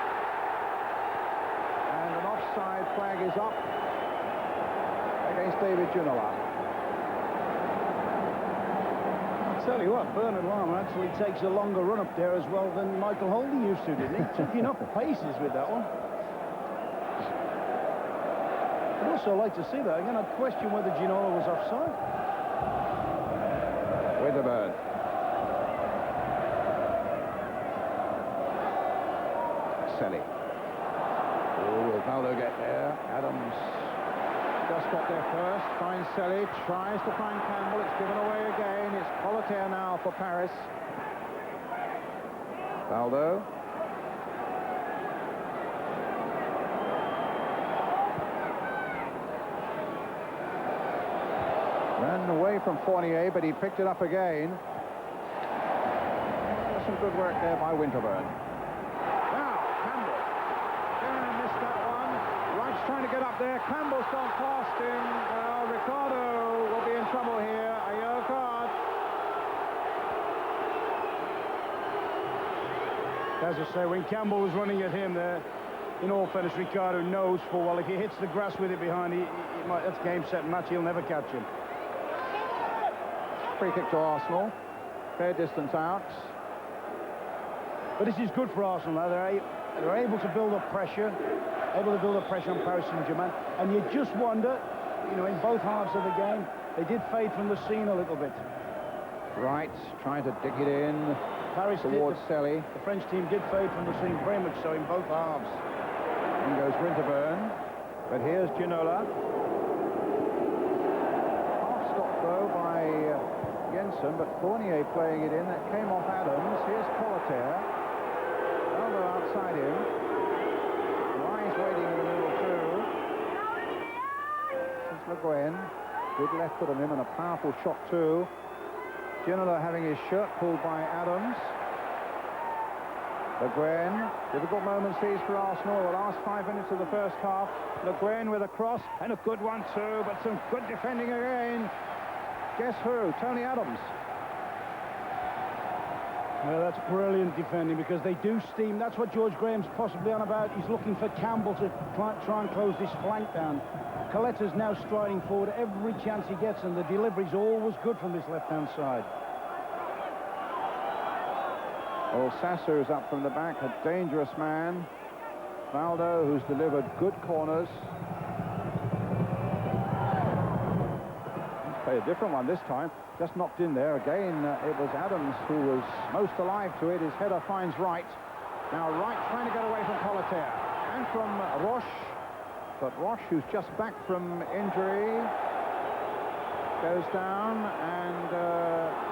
[SPEAKER 3] and an offside flag is up against David Ginola.
[SPEAKER 4] Tell you what, Bernard Lama actually takes a longer run up there as well than Michael Holding used to, didn't he? Took enough paces with that one. I'd also like to see that again. I'd question whether Ginola was offside.
[SPEAKER 3] Winterburn. Selly. Oh, will Valdo get there? Adams just got there first. Finds Selly. Tries to find Campbell. It's given away again. It's Politaire now for Paris. Valdo. Ran away from Fournier, but he picked it up again. There's some good work there by Winterburn. Now, Campbell. Missed that one. Wright's trying to get up there. Campbell's gone past him. Ricardo will be in trouble here. A yellow card.
[SPEAKER 4] As I say, when Campbell was running at him there, in all fairness, Ricardo knows full well if he hits the grass with it behind, that's game, set, and match. He'll never catch him.
[SPEAKER 3] Free kick to Arsenal. Fair distance out.
[SPEAKER 4] But this is good for Arsenal now. They're able to build up pressure, on Paris Saint-Germain. And you just wonder, you know, in both halves of the game, they did fade from the scene a little bit.
[SPEAKER 3] Wright trying to dig it in
[SPEAKER 4] Paris
[SPEAKER 3] towards Selly.
[SPEAKER 4] The French team did fade from the scene very much so in both halves.
[SPEAKER 3] In goes Winterburn. But here's Ginola. Half stopped though by Jensen, but Fournier playing it in. That came off Adams. Here's Politaire. Valdo outside him. Ryan's waiting in the middle too. This is Le Guin. Good left foot on him and a powerful shot too. Ginola having his shirt pulled by Adams. Le Guin. Difficult moments these for Arsenal. The last 5 minutes of the first half. Le Guin with a cross and a good one too, but some good defending again. Guess who? Tony Adams.
[SPEAKER 4] Well, that's brilliant defending, because they do steam. That's what George Graham's possibly on about. He's looking for Campbell to try and close this flank down. Coletta's now striding forward every chance he gets, and the delivery's always good from this left-hand side.
[SPEAKER 3] Well, Sasso's up from the back, a dangerous man. Valdo, who's delivered good corners. He's played a different one this time. Just knocked in there. Again, it was Adams who was most alive to it. His header finds Wright. Now Wright trying to get away from Politaire. And from Roche. But Roche, who's just back from injury, goes down. And,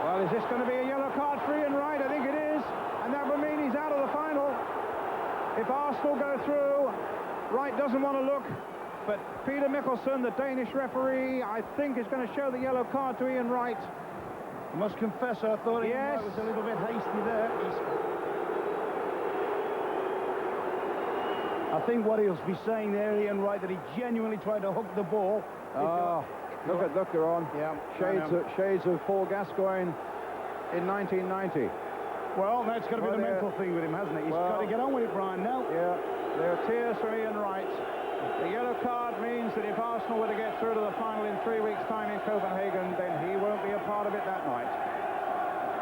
[SPEAKER 3] well, is this going to be a yellow card for Ian Wright? I think it is. And that would mean he's out of the final. If Arsenal go through, Wright doesn't want to look. But Peter Mickelson, the Danish referee, I think is going to show the yellow card to Ian Wright.
[SPEAKER 4] I must confess, I thought Ian Wright was a little bit hasty there. I think what he'll be saying there, Ian Wright, that he genuinely tried to hook the ball.
[SPEAKER 3] Oh, look, they're on.
[SPEAKER 4] Yeah,
[SPEAKER 3] Shades of Paul Gascoigne in 1990.
[SPEAKER 4] Well, that's got to be the mental thing with him, hasn't it? He's got to get on with it, Brian, now.
[SPEAKER 3] Yeah, there are tears for Ian Wright. The yellow card Arsenal were to get through to the final in 3 weeks' time in Copenhagen, then he won't be a part of it that night.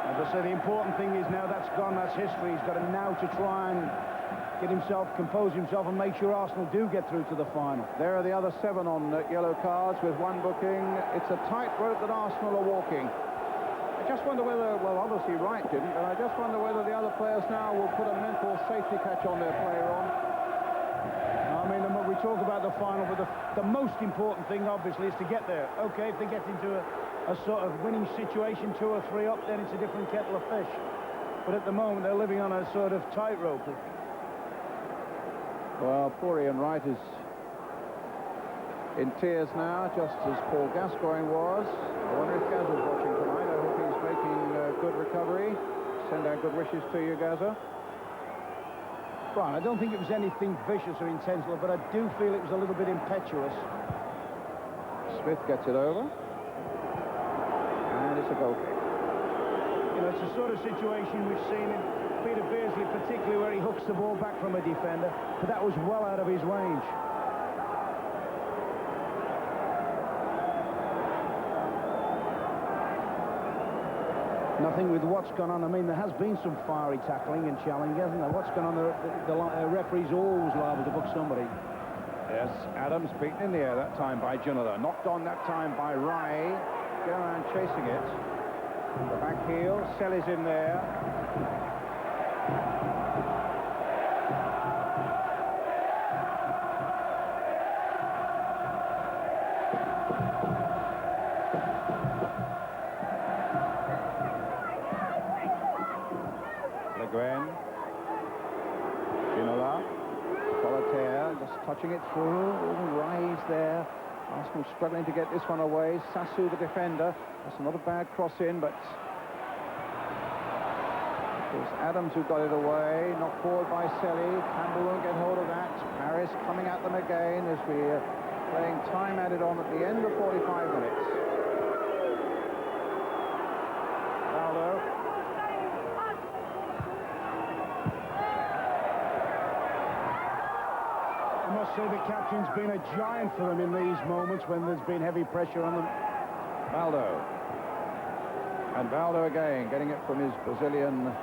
[SPEAKER 3] As I say, the important thing is now that's gone, that's history. He's got to now to try and get himself, compose himself, and make sure Arsenal do get through to the final.
[SPEAKER 1] There are the other 7 on yellow cards with 1 booking. It's a tightrope that Arsenal are walking. I just wonder whether, well, obviously Wright didn't, but I just wonder whether the other players now will put a mental safety catch on their player on.
[SPEAKER 4] I mean, we talk about the final, but the most important thing, obviously, is to get there. Okay, if they get into a sort of winning situation, 2 or 3 up, then it's a different kettle of fish. But at the moment, they're living on a sort of tightrope.
[SPEAKER 1] Well, poor Ian Wright is in tears now, just as Paul Gascoigne was. I wonder if Gazza's watching tonight. I hope he's making good recovery. Send our good wishes to you, Gazza.
[SPEAKER 4] Brian, I don't think it was anything vicious or intentional, but I do feel it was a little bit impetuous.
[SPEAKER 1] Smith gets it over. And it's a goal kick.
[SPEAKER 4] You know, it's the sort of situation we've seen in Peter Beardsley, particularly where he hooks the ball back from a defender, but that was well out of his range. Nothing with what's gone on. I mean, there has been some fiery tackling and challenging, hasn't there? What's gone on, the referee's always liable to book somebody.
[SPEAKER 1] Yes, Adams beaten in the air that time by Ginola. Knocked on that time by Rai. Germain chasing it. The back heel. Selly's in there. Ginola, Solitaire, just touching it through. Rise there. Arsenal struggling to get this one away. Sassu, the defender. That's another bad cross in, but it was Adams who got it away. Knocked forward by Selly. Campbell won't get hold of that. Paris coming at them again as we're playing time added on at the end of 45 minutes.
[SPEAKER 4] So the captain's been a giant for them in these moments when there's been heavy pressure on them.
[SPEAKER 1] Valdo. And Valdo again, getting it from his Brazilian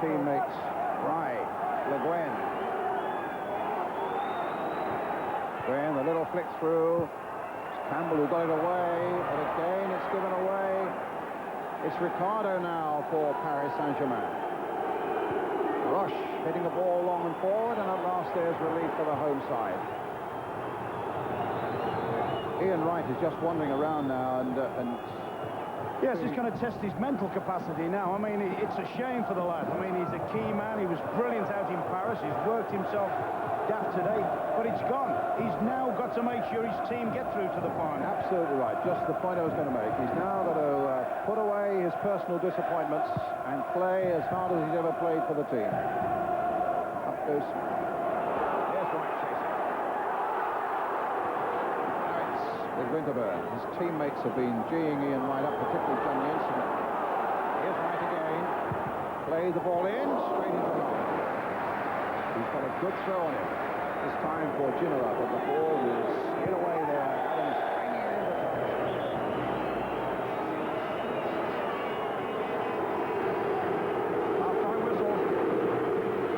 [SPEAKER 1] teammates. Right. Le Guen. Guen, a little flick through. It's Campbell who got it away, but again it's given away. It's Ricardo now for Paris Saint-Germain. Rush hitting the ball long and forward, and at last there's relief for the home side. Ian Wright is just wandering around now and
[SPEAKER 4] yes, he's going to test his mental capacity now. I mean, it's a shame for the lad. I mean, he's a key man. He was brilliant out in Paris. He's worked himself daft today, but it's gone. He's now got to make sure his team get through to the final.
[SPEAKER 1] Absolutely right. Just the point I was going to make. He's now got to put away his personal disappointments and play as hard as he's ever played for the team. Up goes. There's Wright chasing. It's with Winterburn. His teammates have been geeing Ian Wright up, particularly John Jensen. Here's Wright again. Plays the ball in, straight into the goal. He's got a good throw on him. This time for Ginola, but the ball was hit away there. Adams banging it into half-time whistle.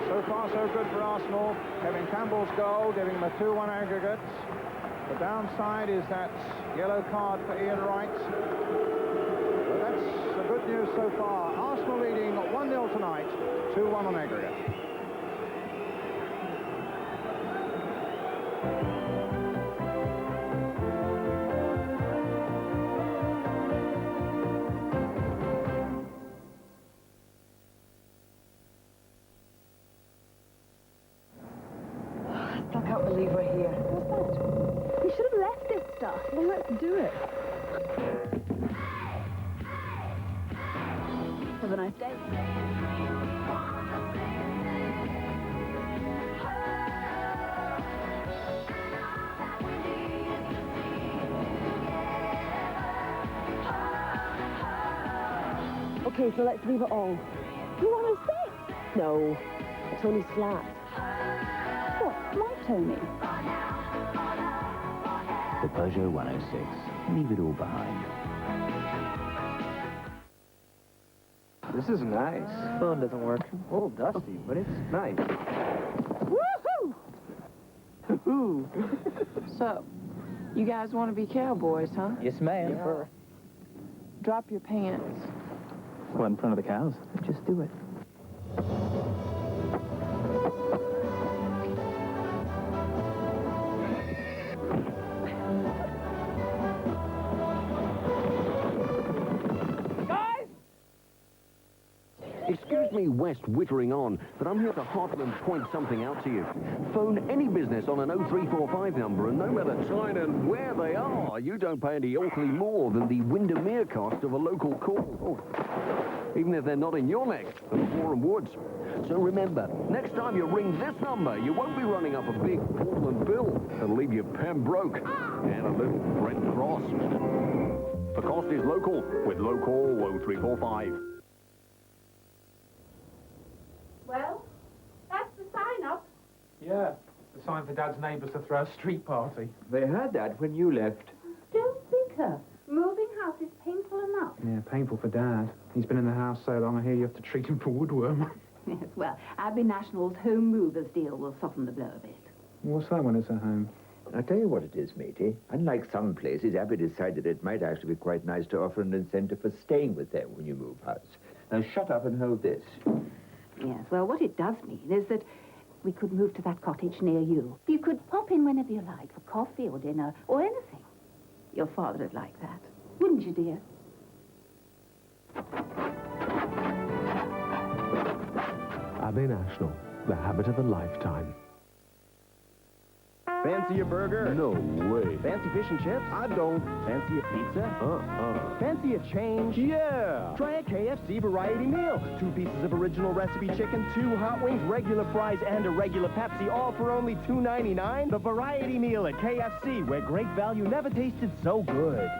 [SPEAKER 1] So far, so good for Arsenal. Kevin Campbell's goal, giving them a 2-1 aggregate. The downside is that yellow card for Ian Wright. But that's the good news so far. Arsenal leading 1-0 tonight, 2-1 on aggregate.
[SPEAKER 6] I can't believe we're here. What's that? We should have left this stuff. Well, let's do it. Have a nice day. Okay, so let's leave it all. You want to sit? No, Tony's flat. What? My Tony?
[SPEAKER 7] The Peugeot 106. Leave it all behind.
[SPEAKER 8] This is nice. Phone doesn't work. A little dusty, but it's nice.
[SPEAKER 9] Woohoo! Woohoo! So, you guys want to be cowboys, huh?
[SPEAKER 8] Yes, ma'am.
[SPEAKER 9] Yeah. Drop your pants.
[SPEAKER 8] What, in front of the cows?
[SPEAKER 9] Just do it.
[SPEAKER 10] Excuse me, West wittering on, but I'm here to Heartland point something out to you. Phone any business on an 0345 number, and no matter time and where they are, you don't pay any awfully more than the Windermere cost of a local call. Even if they're not in your neck, of the Boreham Woods. So remember, next time you ring this number, you won't be running up a big Portland bill that'll leave you pembroke and a little Brent Cross. The cost is local with local 0345.
[SPEAKER 6] Well, that's the sign up.
[SPEAKER 11] Yeah, the sign for Dad's neighbours to throw a street party.
[SPEAKER 8] They heard that when you left.
[SPEAKER 6] Don't think her. Moving house is painful enough.
[SPEAKER 11] Yeah, painful for Dad. He's been in the house so long, I hear you have to treat him for woodworm.
[SPEAKER 12] Yes, well, Abbey National's home movers deal will soften the blow a bit.
[SPEAKER 11] What's that when it's at home?
[SPEAKER 7] I'll tell you what it is, matey. Unlike some places, Abbey decided it might actually be quite nice to offer an incentive for staying with them when you move house. Now, shut up and hold this.
[SPEAKER 12] Yes, well, what it does mean is that we could move to that cottage near you. You could pop in whenever you like for coffee or dinner or anything. Your father would like that. Wouldn't you, dear?
[SPEAKER 10] Abbey National, the habit of a lifetime.
[SPEAKER 13] Fancy a burger?
[SPEAKER 10] No way.
[SPEAKER 13] Fancy fish and chips?
[SPEAKER 10] I don't.
[SPEAKER 13] Fancy a pizza? Fancy a change?
[SPEAKER 10] Yeah.
[SPEAKER 13] Try a KFC variety meal. 2 pieces of original recipe chicken, 2 hot wings, regular fries, and a regular Pepsi, all for only $2.99. The variety meal at KFC, where great value never tasted so good.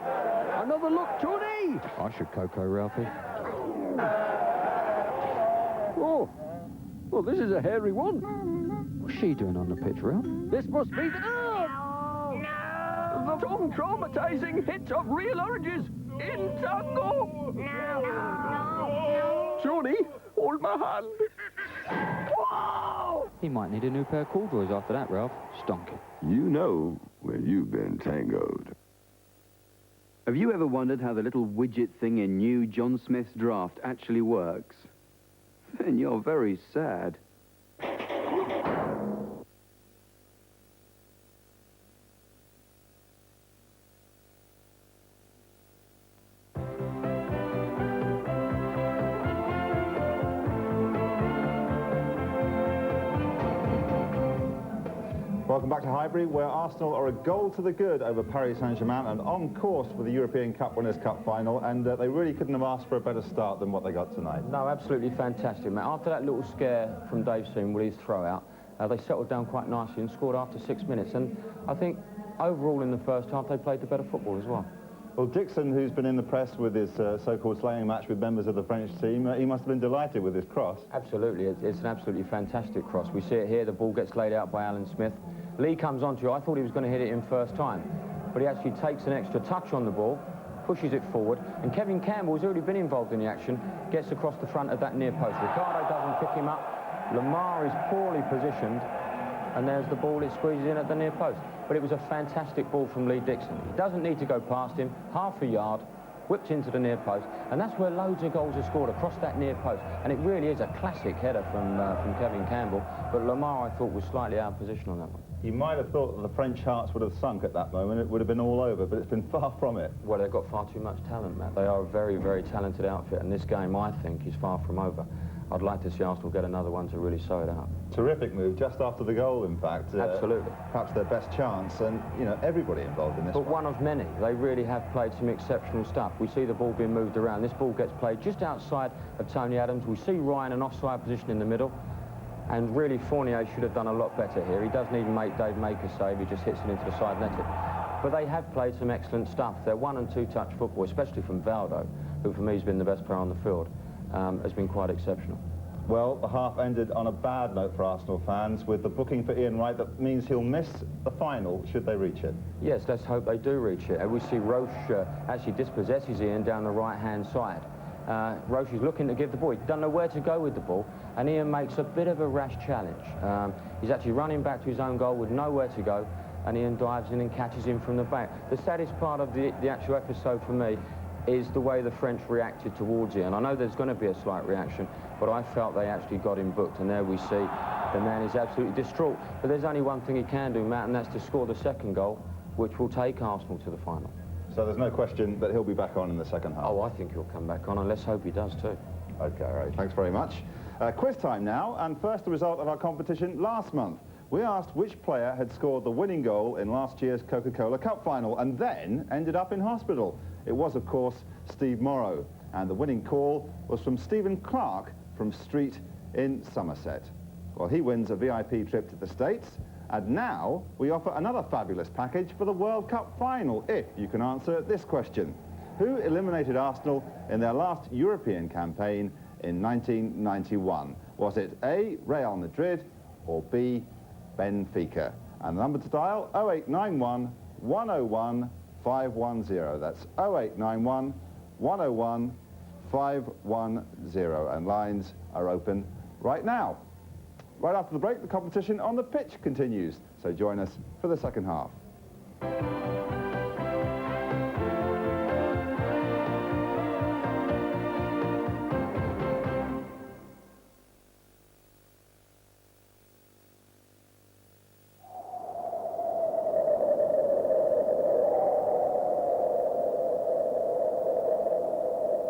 [SPEAKER 10] Another look, Tony! I should cocoa, Ralphie. Oh, well, this is a hairy one. What's she doing on the pitch, Ralph? This must be the... The traumatizing hit of Real Oranges in tango. Johnny, hold my hand. Whoa!
[SPEAKER 14] He might need a new pair of corduroys after that, Ralph. Stonking.
[SPEAKER 15] You know when you've been tangoed.
[SPEAKER 16] Have you ever wondered how the little widget thing in new John Smith's draft actually works? Then you're very sad.
[SPEAKER 1] Welcome back to Highbury, where Arsenal are a goal to the good over Paris Saint-Germain and on course for the European Cup Winners' Cup final, and they really couldn't have asked for a better start than what they got tonight.
[SPEAKER 2] No, absolutely fantastic, mate. After that little scare from Dave Seam with his throw-out, they settled down quite nicely and scored after 6 minutes, and I think overall in the first half they played the better football as well.
[SPEAKER 1] Well, Dixon, who's been in the press with his so-called slaying match with members of the French team, he must have been delighted with his cross.
[SPEAKER 2] Absolutely, it's an absolutely fantastic cross. We see it here, the ball gets laid out by Alan Smith. Lee comes onto it. I thought he was going to hit it in first time, but he actually takes an extra touch on the ball, pushes it forward, and Kevin Campbell, who's already been involved in the action, gets across the front of that near post. Ricardo doesn't pick him up. Lamar is poorly positioned, and there's the ball, it squeezes in at the near post. But it was a fantastic ball from Lee Dixon. He doesn't need to go past him, half a yard, whipped into the near post, and that's where loads of goals are scored, across that near post. And it really is a classic header from Kevin Campbell, but Lamar, I thought, was slightly out of position on that one.
[SPEAKER 1] You might have thought that the French hearts would have sunk at that moment. It would have been all over, but it's been far from it.
[SPEAKER 2] Well, they've got far too much talent, Matt. They are a very, very talented outfit, and this game, I think, is far from over. I'd like to see Arsenal get another one to really sew it out.
[SPEAKER 1] Terrific move, just after the goal, in fact.
[SPEAKER 2] Absolutely.
[SPEAKER 1] Perhaps their best chance, and, you know, everybody involved in this.
[SPEAKER 2] But one of many. They really have played some exceptional stuff. We see the ball being moved around. This ball gets played just outside of Tony Adams. We see Ryan in offside position in the middle. And really, Fournier should have done a lot better here. He doesn't even make Dave make a save. He just hits it into the side netting. But they have played some excellent stuff. Their 1- and 2-touch football, especially from Valdo, who for me has been the best player on the field, has been quite exceptional.
[SPEAKER 1] Well, the half ended on a bad note for Arsenal fans, with the booking for Ian Wright that means he'll miss the final should they reach it.
[SPEAKER 2] Yes, let's hope they do reach it. And we see Roche actually dispossesses Ian down the right-hand side. Roche is looking to give the ball. He doesn't know where to go with the ball, and Ian makes a bit of a rash challenge. He's actually running back to his own goal with nowhere to go, and Ian dives in and catches him from the back. The saddest part of the actual episode for me is the way the French reacted towards Ian. I know there's going to be a slight reaction, but I felt they actually got him booked, and there we see the man is absolutely distraught. But there's only one thing he can do, Matt, and that's to score the second goal, which will take Arsenal to the final.
[SPEAKER 1] So there's no question that he'll be back on in the second half?
[SPEAKER 2] Oh, I think he'll come back on, and let's hope he does too.
[SPEAKER 1] OK, all right, thanks very much. Quiz time now, and first the result of our competition last month. We asked which player had scored the winning goal in last year's Coca-Cola Cup final and then ended up in hospital. It was, of course, Steve Morrow, and the winning call was from Stephen Clark from Street in Somerset. Well, he wins a VIP trip to the States, and now we offer another fabulous package for the World Cup final, if you can answer this question. Who eliminated Arsenal in their last European campaign in 1991? Was it A, Real Madrid, or B, Benfica? And the number to dial, 0891 101 510. That's 0891 101 510. And lines are open right now. Right after the break, the competition on the pitch continues. So join us for the second half.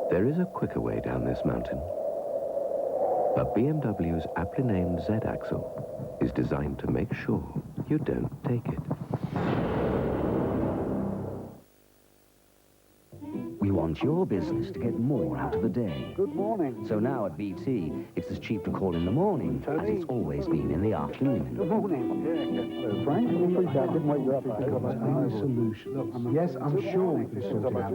[SPEAKER 17] There is a quicker way down this mountain. A BMW's aptly named Z-axle is designed to make sure you don't take it.
[SPEAKER 18] We want your business to get more out of the day.
[SPEAKER 4] Good morning.
[SPEAKER 18] So now at BT, it's as cheap to call in the morning as it's always been in the afternoon.
[SPEAKER 4] Good morning. Hello, Frank. I didn't wake you up.
[SPEAKER 19] No solution. Yes, I'm sure we can sort it out.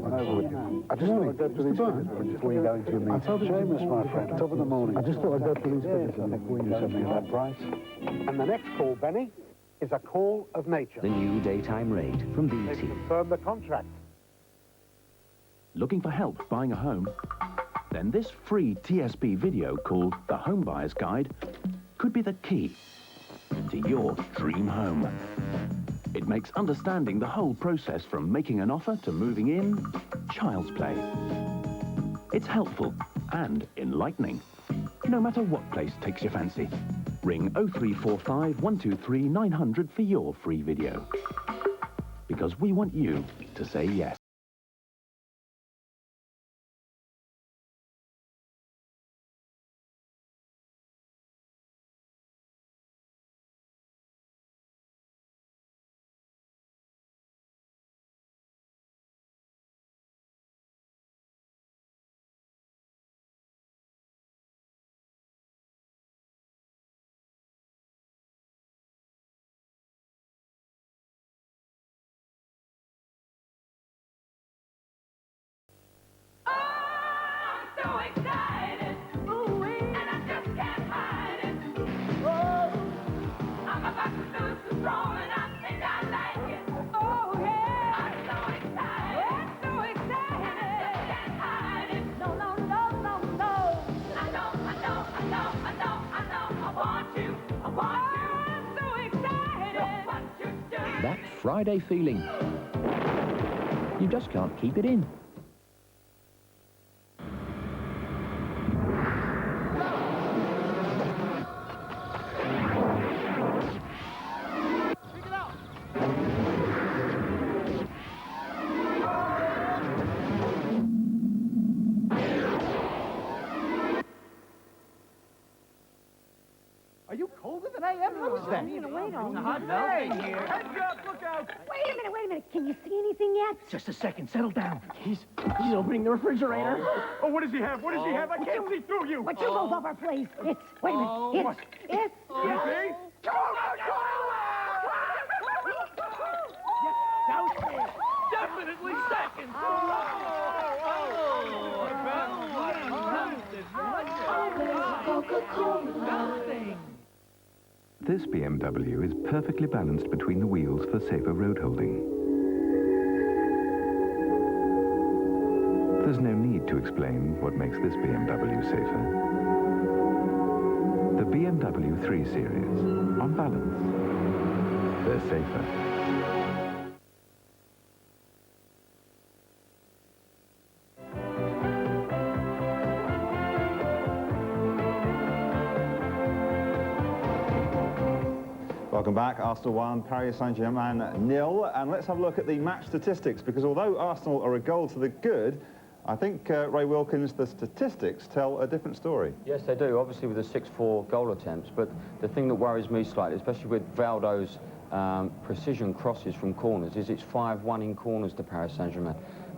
[SPEAKER 4] I just thought I'd go to these figures before you go into a meeting. I told Seamus, my friend, top of the morning. I just thought I'd go to these figures before you do something at that price.
[SPEAKER 19] And the next call, Benny, is a call of nature.
[SPEAKER 18] The new daytime rate from BT.
[SPEAKER 19] Confirm the contract.
[SPEAKER 20] Looking for help buying a home? Then this free TSB video called The Home Buyer's Guide could be the key to your dream home. It makes understanding the whole process from making an offer to moving in child's play. It's helpful and enlightening, no matter what place takes your fancy. Ring 0345 123 900 for your free video. Because we want you to say yes. That Friday feeling. You just can't keep it in.
[SPEAKER 4] Are you colder than I am? How is that?
[SPEAKER 6] Wait on.
[SPEAKER 4] It's a hot melting here. Heads up, look out.
[SPEAKER 6] Wait a minute. Can you see anything yet?
[SPEAKER 13] Just a second, settle down. He's opening the refrigerator.
[SPEAKER 4] Oh, what does he have? What does he have? I can't see through you.
[SPEAKER 6] Would you move over, please? It's, wait a minute. It's.
[SPEAKER 4] Can you see? Come on,
[SPEAKER 13] Downstairs. Definitely second.
[SPEAKER 6] Oh,
[SPEAKER 17] This BMW is perfectly balanced between the wheels for safer road holding. There's no need to explain what makes this BMW safer. The BMW 3 Series, on balance, they're safer.
[SPEAKER 1] Welcome back. Arsenal 1, Paris Saint-Germain 0. And let's have a look at the match statistics, because although Arsenal are a goal to the good, I think, Ray Wilkins, the statistics tell a different story.
[SPEAKER 2] Yes, they do, obviously with the 6-4 goal attempts, but the thing that worries me slightly, especially with Valdo's precision crosses from corners, is it's 5-1 in corners to Paris Saint-Germain.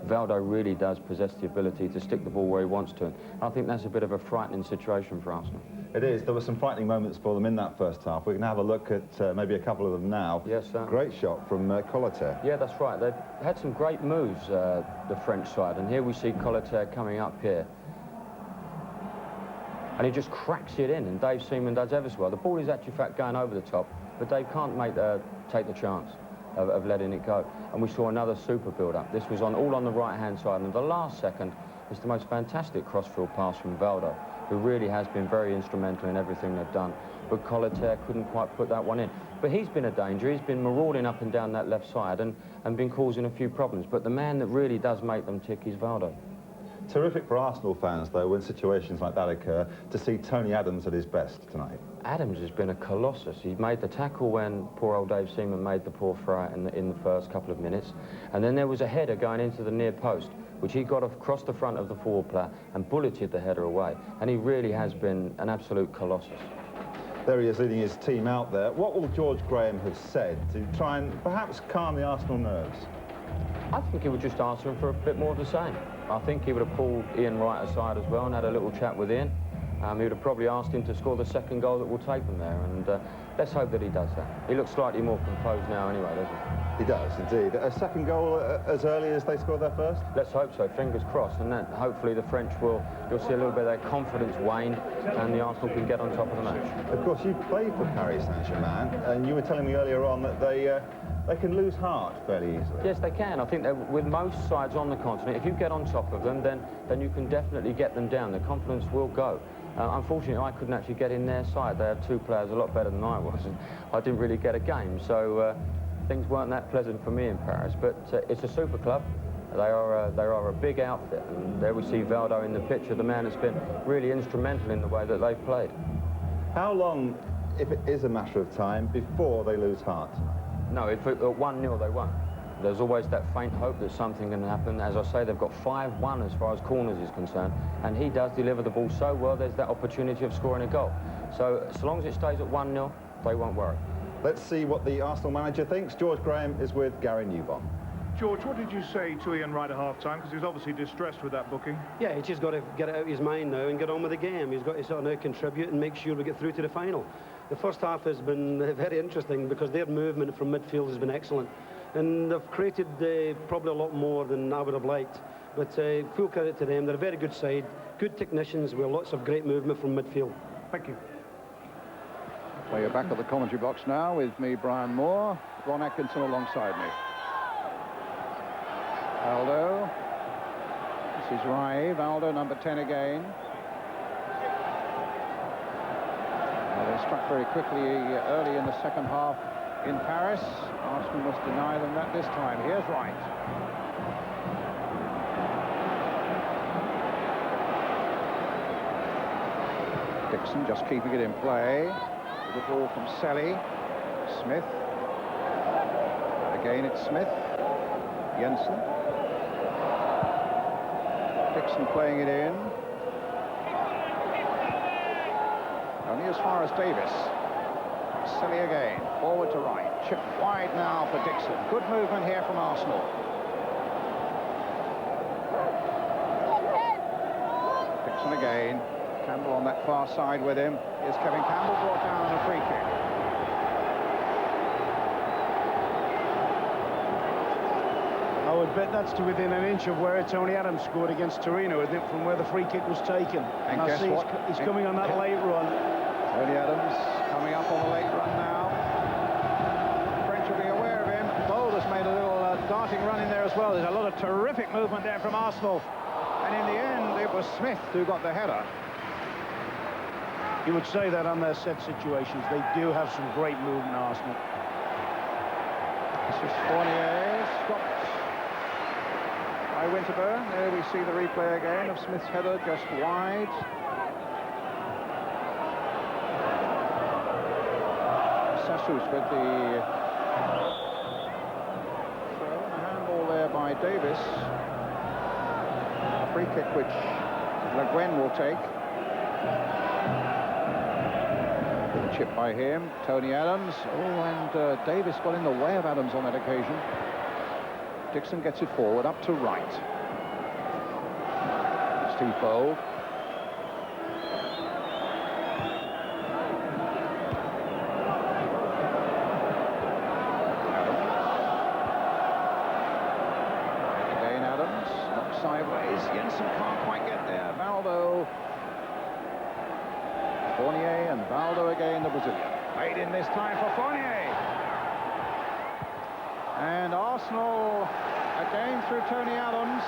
[SPEAKER 2] Valdo really does possess the ability to stick the ball where he wants to. I think that's a bit of a frightening situation for Arsenal.
[SPEAKER 1] It is. There were some frightening moments for them in that first half. We can have a look at maybe a couple of them now.
[SPEAKER 2] Yes, sir.
[SPEAKER 1] Great shot from Colotter.
[SPEAKER 2] Yeah, that's right. They've had some great moves, the French side, and here we see Colotter coming up here. And he just cracks it in, and Dave Seaman does ever so well. The ball is actually, in fact, going over the top, but Dave can't take the chance of letting it go. And we saw another super build-up. This was all on the right-hand side, and the last second is the most fantastic crossfield pass from Valdo, who really has been very instrumental in everything they've done. But Colotter couldn't quite put that one in. But he's been a danger. He's been marauding up and down that left side and been causing a few problems. But the man that really does make them tick is Valdo.
[SPEAKER 1] Terrific for Arsenal fans, though, when situations like that occur, to see Tony Adams at his best tonight.
[SPEAKER 2] Adams has been a colossus. He made the tackle when poor old Dave Seaman made the poor throw in the first couple of minutes. And then there was a header going into the near post, which he got across the front of the forward player and bulleted the header away. And he really has been an absolute colossus.
[SPEAKER 1] There he is leading his team out there. What will George Graham have said to try and perhaps calm the Arsenal nerves?
[SPEAKER 2] I think he would just ask him for a bit more of the same. I think he would have pulled Ian Wright aside as well and had a little chat with Ian. He would have probably asked him to score the second goal that will take them there, and let's hope that he does that. He looks slightly more composed now anyway, doesn't he?
[SPEAKER 1] He does, indeed. A second goal as early as they scored their first?
[SPEAKER 2] Let's hope so, fingers crossed, and then hopefully the French you'll see a little bit of their confidence wane, and the Arsenal can get on top of the match.
[SPEAKER 1] Of course, you played for Paris Saint-Germain, and you were telling me earlier on that they can lose heart fairly easily.
[SPEAKER 2] Yes, they can. I think that with most sides on the continent, if you get on top of them, then you can definitely get them down. The confidence will go. Unfortunately, I couldn't actually get in their side. They have two players a lot better than I was, and I didn't really get a game. So things weren't that pleasant for me in Paris. But it's a super club. They are a big outfit, and there we see Valdo in the picture, the man that's been really instrumental in the way that they've played.
[SPEAKER 1] How long, if it is a matter of time, before they lose heart?
[SPEAKER 2] No, if at 1-0 they won't. There's always that faint hope that something can happen. As I say, they've got 5-1 as far as corners is concerned, and he does deliver the ball so well, there's that opportunity of scoring a goal. So as long as it stays at 1-0, they won't worry.
[SPEAKER 1] Let's see what the Arsenal manager thinks. George Graham is with Gary Newbon.
[SPEAKER 5] George, what did you say to Ian Wright at half-time? Because he was obviously distressed with that booking.
[SPEAKER 21] Yeah, he's just got to get it out of his mind now and get on with the game. He's got to sort of now contribute and make sure we get through to the final. The first half has been very interesting because their movement from midfield has been excellent. And they've created probably a lot more than I would have liked. But full credit to them. They're a very good side, good technicians with lots of great movement from midfield.
[SPEAKER 5] Thank you.
[SPEAKER 3] So you're back at the commentary box now with me, Brian Moore, Ron Atkinson alongside me. Valdo. This is Rai. Valdo, number 10 again. Well, they struck very quickly early in the second half in Paris. Arsenal must deny them that this time. Here's Wright. Dixon just keeping it in play. The ball from Selly. Smith. Again it's Smith. Jensen. Dixon playing it in. Only as far as Davis. Selly again. Forward to right. Chip wide now for Dixon. Good movement here from Arsenal. Dixon again. Campbell on that far side with him. Here's Kevin Campbell brought down on a free kick.
[SPEAKER 5] I would
[SPEAKER 4] bet that's to within an inch of where Tony Adams scored against Torino, isn't it, from where the free kick was taken.
[SPEAKER 3] And
[SPEAKER 4] I
[SPEAKER 3] guess
[SPEAKER 4] see
[SPEAKER 3] what?
[SPEAKER 4] he's coming on that late run.
[SPEAKER 3] Tony Adams coming up on the late run now. The French will be aware of him. Boulder's made a little darting run in there as well. There's a lot of terrific movement there from Arsenal. And in the end, it was Smith who got the header.
[SPEAKER 4] You would say that on their set situations. They do have some great movement, Arsenal.
[SPEAKER 3] This is Fournier, stopped by Winterburn. There we see the replay again of Smith's header just wide. Sassus with the throw, a handball there by Davis. A free kick which Le Guen will take. Good chip by him. Tony Adams. Oh, and Davis got in the way of Adams on that occasion. Dixon gets it forward, up to right. Steve Bold. Again Adams, knocked sideways. Jensen can't quite get there. Valdo. Fournier and Valdo again, the Brazilian. Made in this time for Fournier. And Arsenal again through Tony Adams.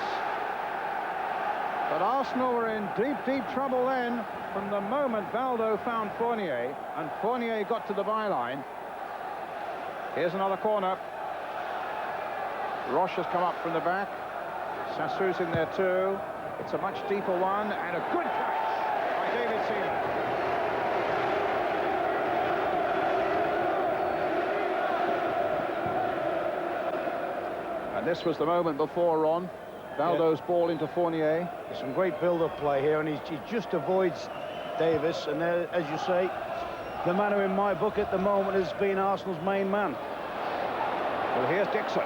[SPEAKER 3] But Arsenal were in deep, deep trouble then from the moment Valdo found Fournier, and Fournier got to the byline. Here's another corner. Roche has come up from the back. Sassus in there too. It's a much deeper one, and a good catch by David Seaman. And this was the moment before, Ron. Valdo's ball into Fournier.
[SPEAKER 4] There's some great build-up play here, and he just avoids Davis. And there, as you say, the man who in my book at the moment has been Arsenal's main man.
[SPEAKER 3] Well, here's Dixon.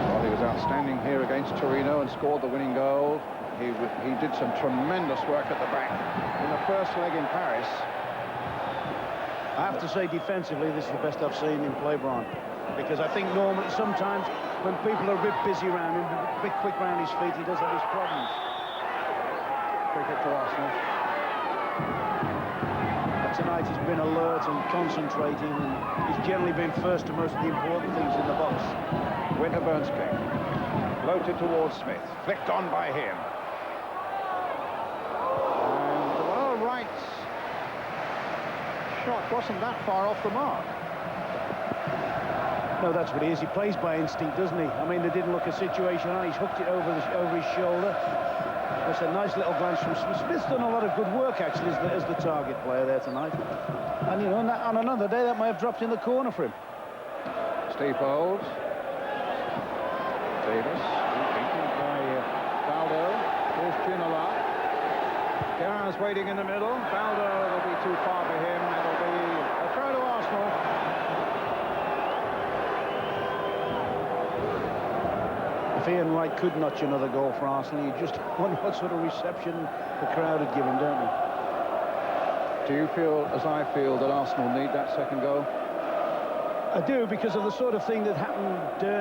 [SPEAKER 3] Well, he was outstanding here against Torino and scored the winning goal. He did some tremendous work at the back in the first leg in Paris.
[SPEAKER 4] I have to say, defensively, this is the best I've seen him play, Brian. Because I think normally, sometimes, when people are a bit busy around him, a bit quick around his feet, he does have his problems.
[SPEAKER 3] Free kick to Arsenal.
[SPEAKER 4] But tonight he's been alert and concentrating, and he's generally been first to most of the important things in the box.
[SPEAKER 3] Winterburn's kick. Floated towards Smith. Flicked on by him. Shot wasn't that far off the mark.
[SPEAKER 4] No, that's what he is. He plays by instinct, doesn't he? I mean, they didn't look a situation on. He's hooked it over his shoulder. That's a nice little glance from Smith. Smith's done a lot of good work, actually, as the target player there tonight. And, you know, on another day, that might have dropped in the corner for him.
[SPEAKER 3] Steve Bold. Davis. Beaten by Valdo. Here's Ginola. Germain's waiting in the middle. Valdo will be too far for him. It'll be a throw to Arsenal.
[SPEAKER 4] If Ian Wright could notch another goal for Arsenal, you just wonder what sort of reception the crowd would give him, don't you?
[SPEAKER 3] Do you feel, as I feel, that Arsenal need that second goal?
[SPEAKER 4] I do, because of the sort of thing that happened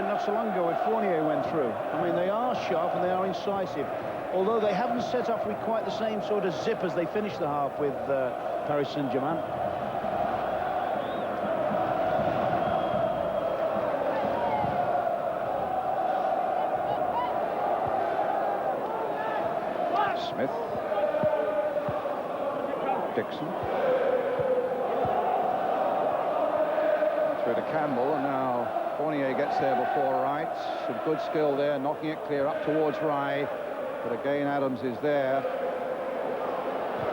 [SPEAKER 4] not so long ago when Fournier went through. I mean, they are sharp and they are incisive. Although they haven't set off with quite the same sort of zip as they finished the half with Paris Saint-Germain.
[SPEAKER 3] Smith. Dixon. Through to Campbell, and now Fournier gets there before Wright. Some good skill there, knocking it clear up towards Rye. But again, Adams is there.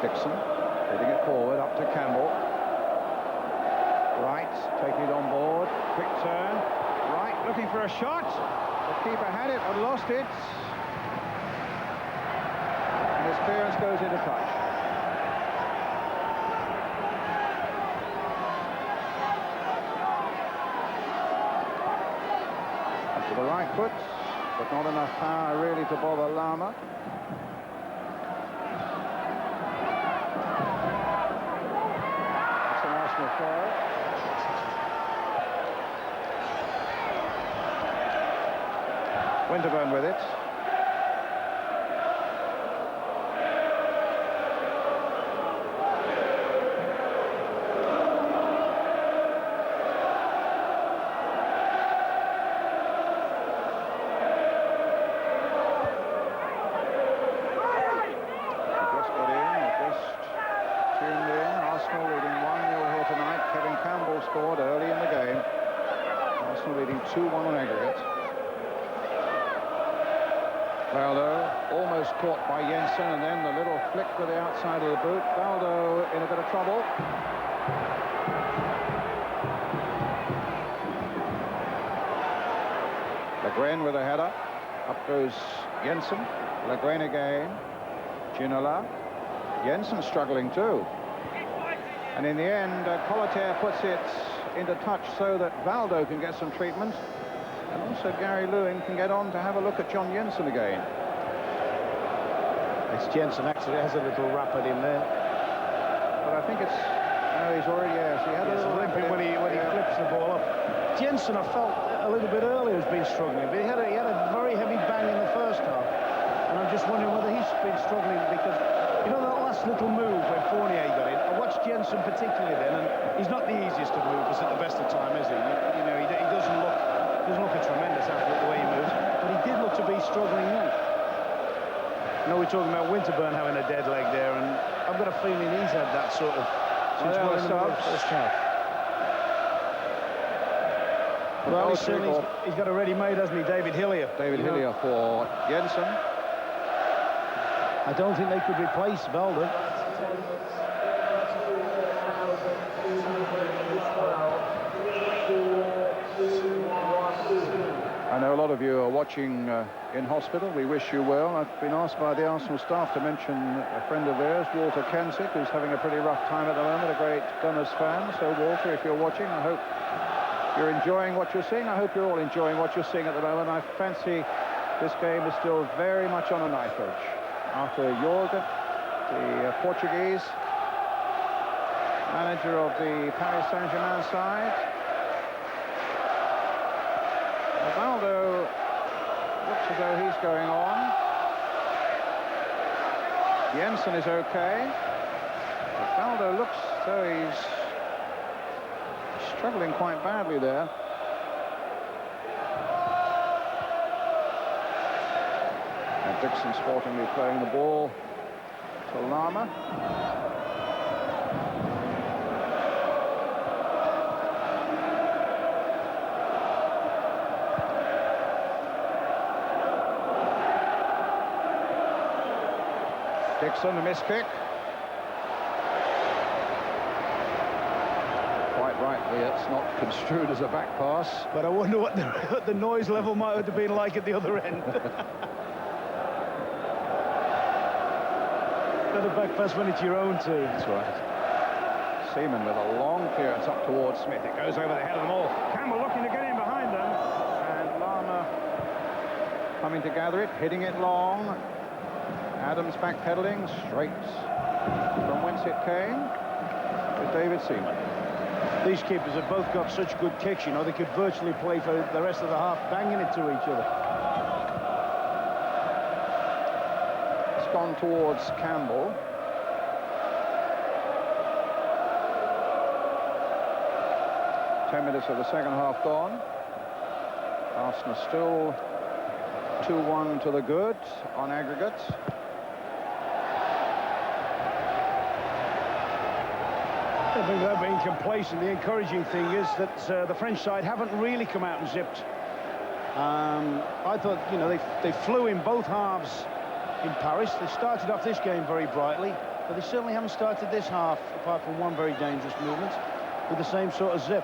[SPEAKER 3] Dixon, hitting it forward, up to Campbell. Wright, taking it on board. Quick turn. Wright looking for a shot. The keeper had it, but lost it. And his clearance goes into touch. Up to the right foot. But not enough power really to bother Lama. Arsenal throw. Winterburn with it. Scored early in the game. Arsenal leading 2-1 on aggregate. Valdo almost caught by Jensen, and then the little flick with the outside of the boot. Valdo in a bit of trouble. Legren with a header. Up goes Jensen. Legren again. Ginola. Jensen struggling too. And in the end, Colater puts it into touch so that Valdo can get some treatment. And also Gary Lewin can get on to have a look at John Jensen again.
[SPEAKER 4] It's Jensen actually has a little rap at him there.
[SPEAKER 3] But I think it's... No, he's already... Yes, he had a little rap
[SPEAKER 4] when he flips the ball up. Jensen, I felt a little bit earlier, has been struggling. But he had a very heavy bang in the first half. And I'm just wondering whether he's been struggling because... You know that last little move when Fournier got in? I watched Jensen particularly then, and he's not the easiest to move us at the best of time, is he? You know, he doesn't look a tremendous athlete the way he moves, but he did look to be struggling then. You know, we're talking about Winterburn having a dead leg there, and I've got a feeling he's had that sort of since well in the first half. Well, he's got a ready-made, hasn't he, David Hillier?
[SPEAKER 3] David Hillier for Jensen.
[SPEAKER 4] I don't think they could replace Valdo.
[SPEAKER 3] I know a lot of you are watching in hospital. We wish you well. I've been asked by the Arsenal staff to mention a friend of theirs, Walter Kensick, who's having a pretty rough time at the moment, a great Gunners fan. So, Walter, if you're watching, I hope you're enjoying what you're seeing. I hope you're all enjoying what you're seeing at the moment. I fancy this game is still very much on a knife edge. After Jorgen, the Portuguese manager of the Paris Saint-Germain side. Valdo looks as though he's going on. Jensen is okay. But Valdo looks as though he's struggling quite badly there. Dixon sportingly playing the ball to Lama. Dixon, a miss kick. Quite rightly, it's not construed as a back pass.
[SPEAKER 4] But I wonder what the noise level might have been like at the other end. The back pass when it's your own team.
[SPEAKER 3] That's right. Seaman with a long clearance up towards Smith. It goes over the head of them all. Campbell looking to get in behind them. And Lama coming to gather it, hitting it long. Adams backpedaling straight from whence it came with David Seaman.
[SPEAKER 4] These keepers have both got such good kicks, you know, they could virtually play for the rest of the half, banging it to each other.
[SPEAKER 3] Gone towards Campbell. Ten minutes of the second half gone. Arsenal still 2-1 to the good on aggregate.
[SPEAKER 4] I think they're being complacent. The encouraging thing is that the French side haven't really come out and zipped. I thought, you know, they flew in both halves in Paris. They started off this game very brightly, but they certainly haven't started this half, apart from one very dangerous movement, with the same sort of zip.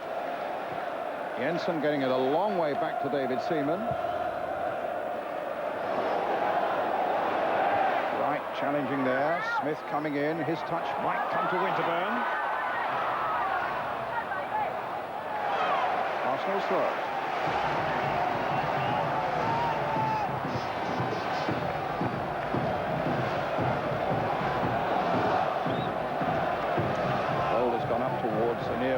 [SPEAKER 3] Jensen getting it a long way back to David Seaman. Right, challenging there. Smith coming in. His touch might come to Winterburn. Arsenal's throw. Towards the near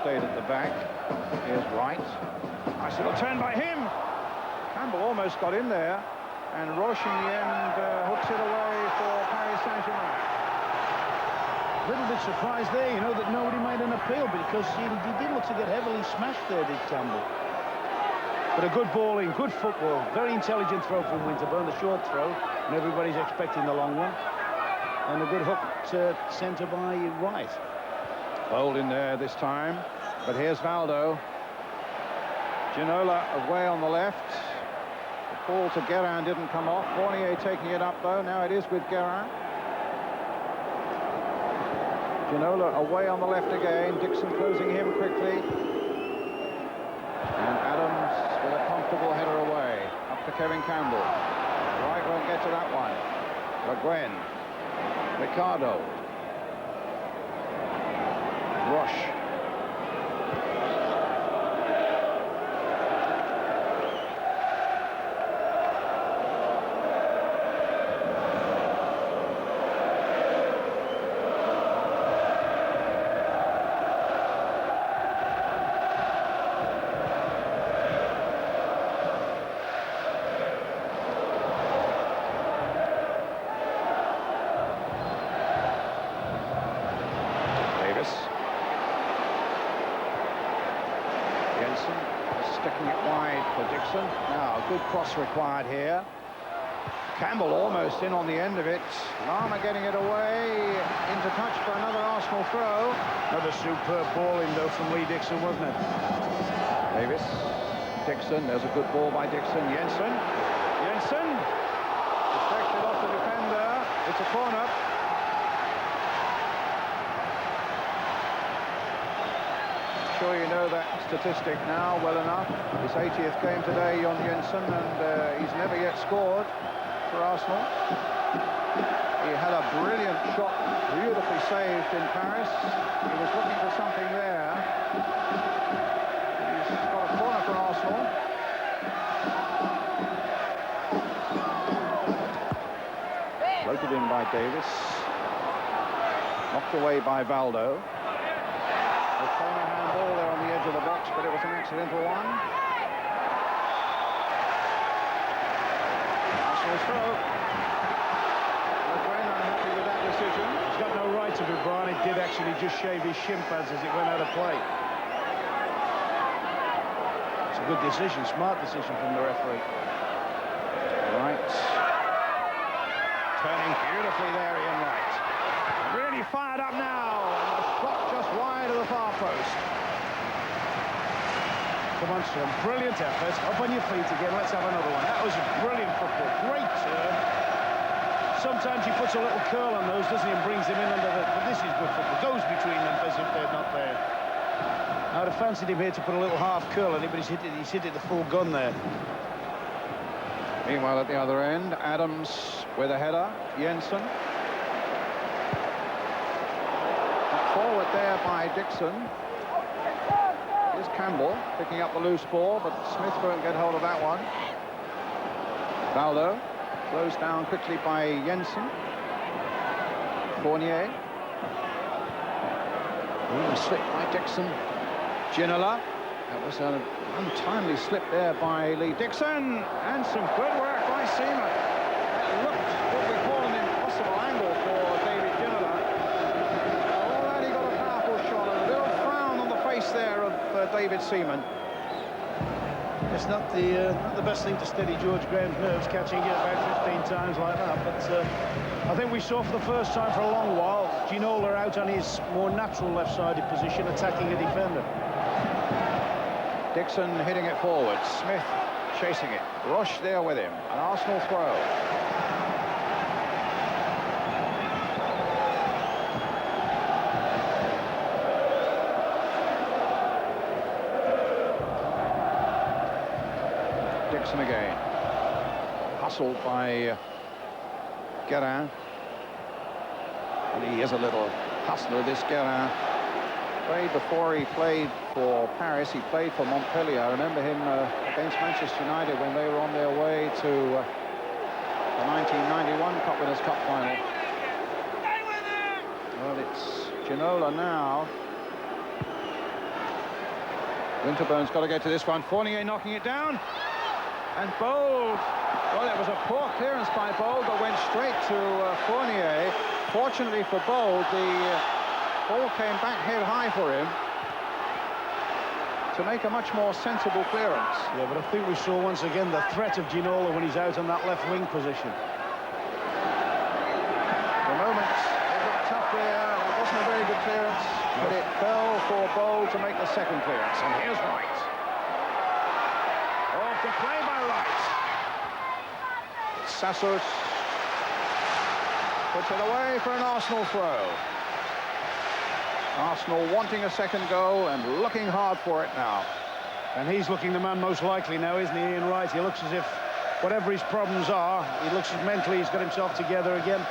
[SPEAKER 5] stayed at the back. Here's Wright. Nice little turn by him. Campbell almost got in there, and Roche in the end hooks it away for Paris Saint-Germain.
[SPEAKER 4] A little bit surprised there, you know, that nobody made an appeal, because he did look to get heavily smashed there, did Campbell. But a good ball in, good football, very intelligent throw from Winterburn, the short throw, and everybody's expecting the long one. And a good hook to centre by Wright.
[SPEAKER 5] Bowled in there this time, but here's Valdo. Ginola away on the left. The ball to Germain didn't come off. Fournier taking it up though. Now it is with Germain. Ginola away on the left again. Dixon closing him quickly. And Adams with a comfortable header away. Up to Kevin Campbell. Wright won't get to that one. Le Guen. Ricardo. Roche. Sticking it wide for Dixon. Now, good cross required here. Campbell almost in on the end of it. Lama getting it away. Into touch for another Arsenal throw.
[SPEAKER 4] Another superb ball in, though, from Lee Dixon, wasn't it?
[SPEAKER 5] Davis. Dixon. There's a good ball by Dixon. Jensen. Deflected off the defender. It's a corner. Sure you know that statistic now well enough. His 80th game today, Jon Jensen, and he's never yet scored for Arsenal. He had a brilliant shot, beautifully saved in Paris. He was looking for something there. He's got a corner for Arsenal. Floated in by Davis. Knocked away by Valdo. Ball there on the edge of the box, but it was an accidental one. Arsenal's throw. Germain unhappy with that decision.
[SPEAKER 4] He's got no right to be, Brian. It did actually just shave his shin pads as it went out of play. It's a good decision, smart decision from the referee.
[SPEAKER 5] Right. Turning beautifully there, Ian Wright. Really fired up now. And a shot just wide of the far post.
[SPEAKER 4] Come on, son. Brilliant effort. Up on your feet again. Let's have another one. That was a brilliant football. Great turn. Sometimes he puts a little curl on those, doesn't he, and brings them in under the... But this is good football. Goes between them as if they're not there. I'd have fancied him here to put a little half curl on it, but he's hit it the full gun there.
[SPEAKER 5] Meanwhile, at the other end, Adams with a header. Jensen. Forward there by Dixon. Here's Campbell picking up the loose ball, but Smith won't get hold of that one. Valdo closed down quickly by Jensen. Fournier. Slip by Dixon. Ginola. That was an untimely slip there by Lee Dixon. And some good work by Seaman. That looked what we call an impossible angle for David Ginola. Although he got a powerful shot and a little frown on the face there of David Seaman.
[SPEAKER 4] It's not the best thing to steady George Graham's nerves, catching it about 15 times like that, but I think we saw for the first time for a long while Ginola out on his more natural left-sided position, attacking a defender.
[SPEAKER 5] Dixon hitting it forward, Smith chasing it, Roche there with him, an Arsenal throw. Dixon again, hustled by Germain, and he is a little hustler, this Germain. Played before he played for Paris, he played for Montpellier. I remember him against Manchester United when they were on their way to the 1991 Cup Winners' Cup final. Well, it's Ginola now.
[SPEAKER 3] Winterburn's got to get to this one. Fournier knocking it down. And Bold. Well, it was a poor clearance by Bold that went straight to Fournier. Fortunately for Bold, the ball came back head high for him to make a much more sensible clearance.
[SPEAKER 4] Yeah, but I think we saw once again the threat of Ginola when he's out on that left wing position.
[SPEAKER 3] The moment it looked tough there. That wasn't a very good clearance, but it fell for Bold to make the second clearance. And here's Wright. Oh, good play by Wright. Sassus puts it away for an Arsenal throw. Arsenal wanting a second goal and looking hard for it now.
[SPEAKER 4] And he's looking the man most likely now, isn't he, Ian Wright? He looks as if whatever his problems are, he looks as mentally he's got himself together again.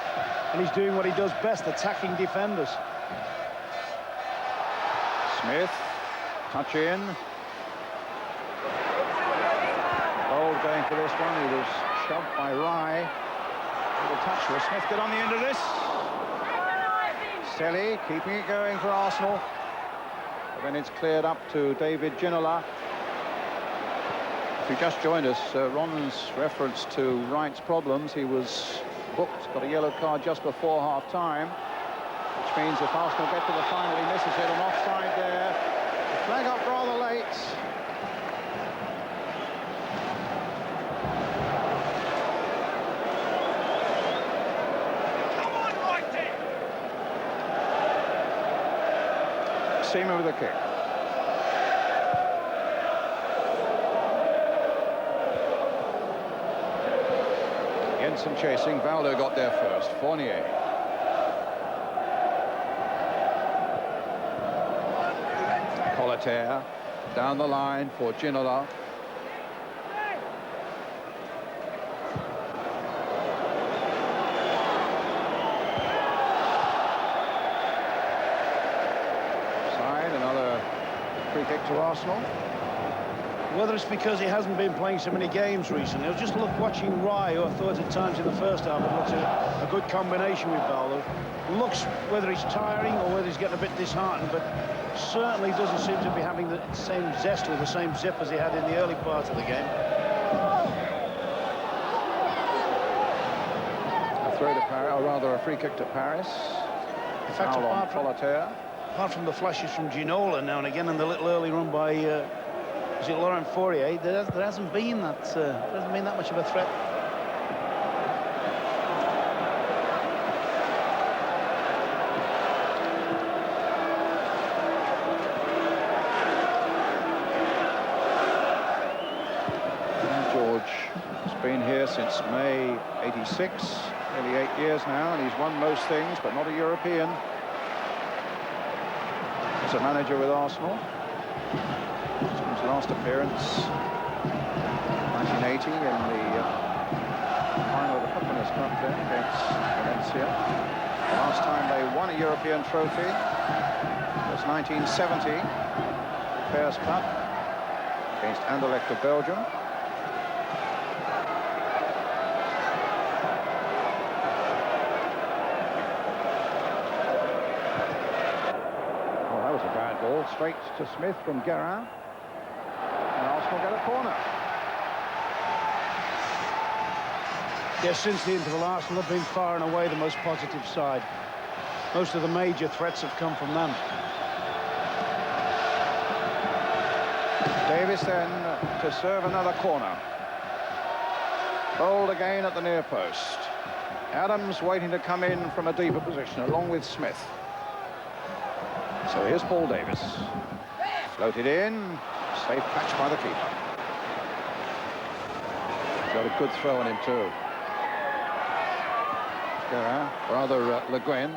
[SPEAKER 4] And he's doing what he does best, attacking defenders.
[SPEAKER 3] Smith, touch in. Bold going for this one. He was shoved by Rye. Little touch. Will Smith get on the end of this? Selly keeping it going for Arsenal. But then it's cleared up to David Ginola. If you just joined us, Ron's reference to Wright's problems, he was booked, got a yellow card just before half-time, which means if Arsenal get to the final, he misses it, an offside there. The flag up rather late. Seaman with a kick. Jensen chasing. Valdo got there first. Fournier. Colataire down the line for Ginola. Free kick to Arsenal.
[SPEAKER 4] Whether it's because he hasn't been playing so many games recently, I was just watching Rye, who I thought at times in the first half it looks a good combination with Valdo. Looks whether he's tiring or whether he's getting a bit disheartened, but certainly doesn't seem to be having the same zest or the same zip as he had in the early part of the game.
[SPEAKER 3] A throw to Paris, or rather a free kick to Paris.
[SPEAKER 4] In fact, apart from the flashes from Ginola now and again, and the little early run by, is it Laurent Fourier, there hasn't been that much of a threat.
[SPEAKER 3] George has been here since May '86, nearly 8 years now, and he's won most things, but not a European. As a manager with Arsenal. His last appearance 1980 in the final of the Cup Cup then against Valencia. The last time they won a European trophy was 1970, Fairs Cup against Anderlecht of Belgium. Ball straight to Smith from Germain, and Arsenal get a corner.
[SPEAKER 4] Yes, since the interval, Arsenal have been far and away the most positive side. Most of the major threats have come from them.
[SPEAKER 3] Davis then to serve another corner. Bold again at the near post. Adams waiting to come in from a deeper position along with Smith. So here's Paul Davis. Floated in. Safe catch by the keeper. Got a good throw on him too. Germain, rather Le Guen.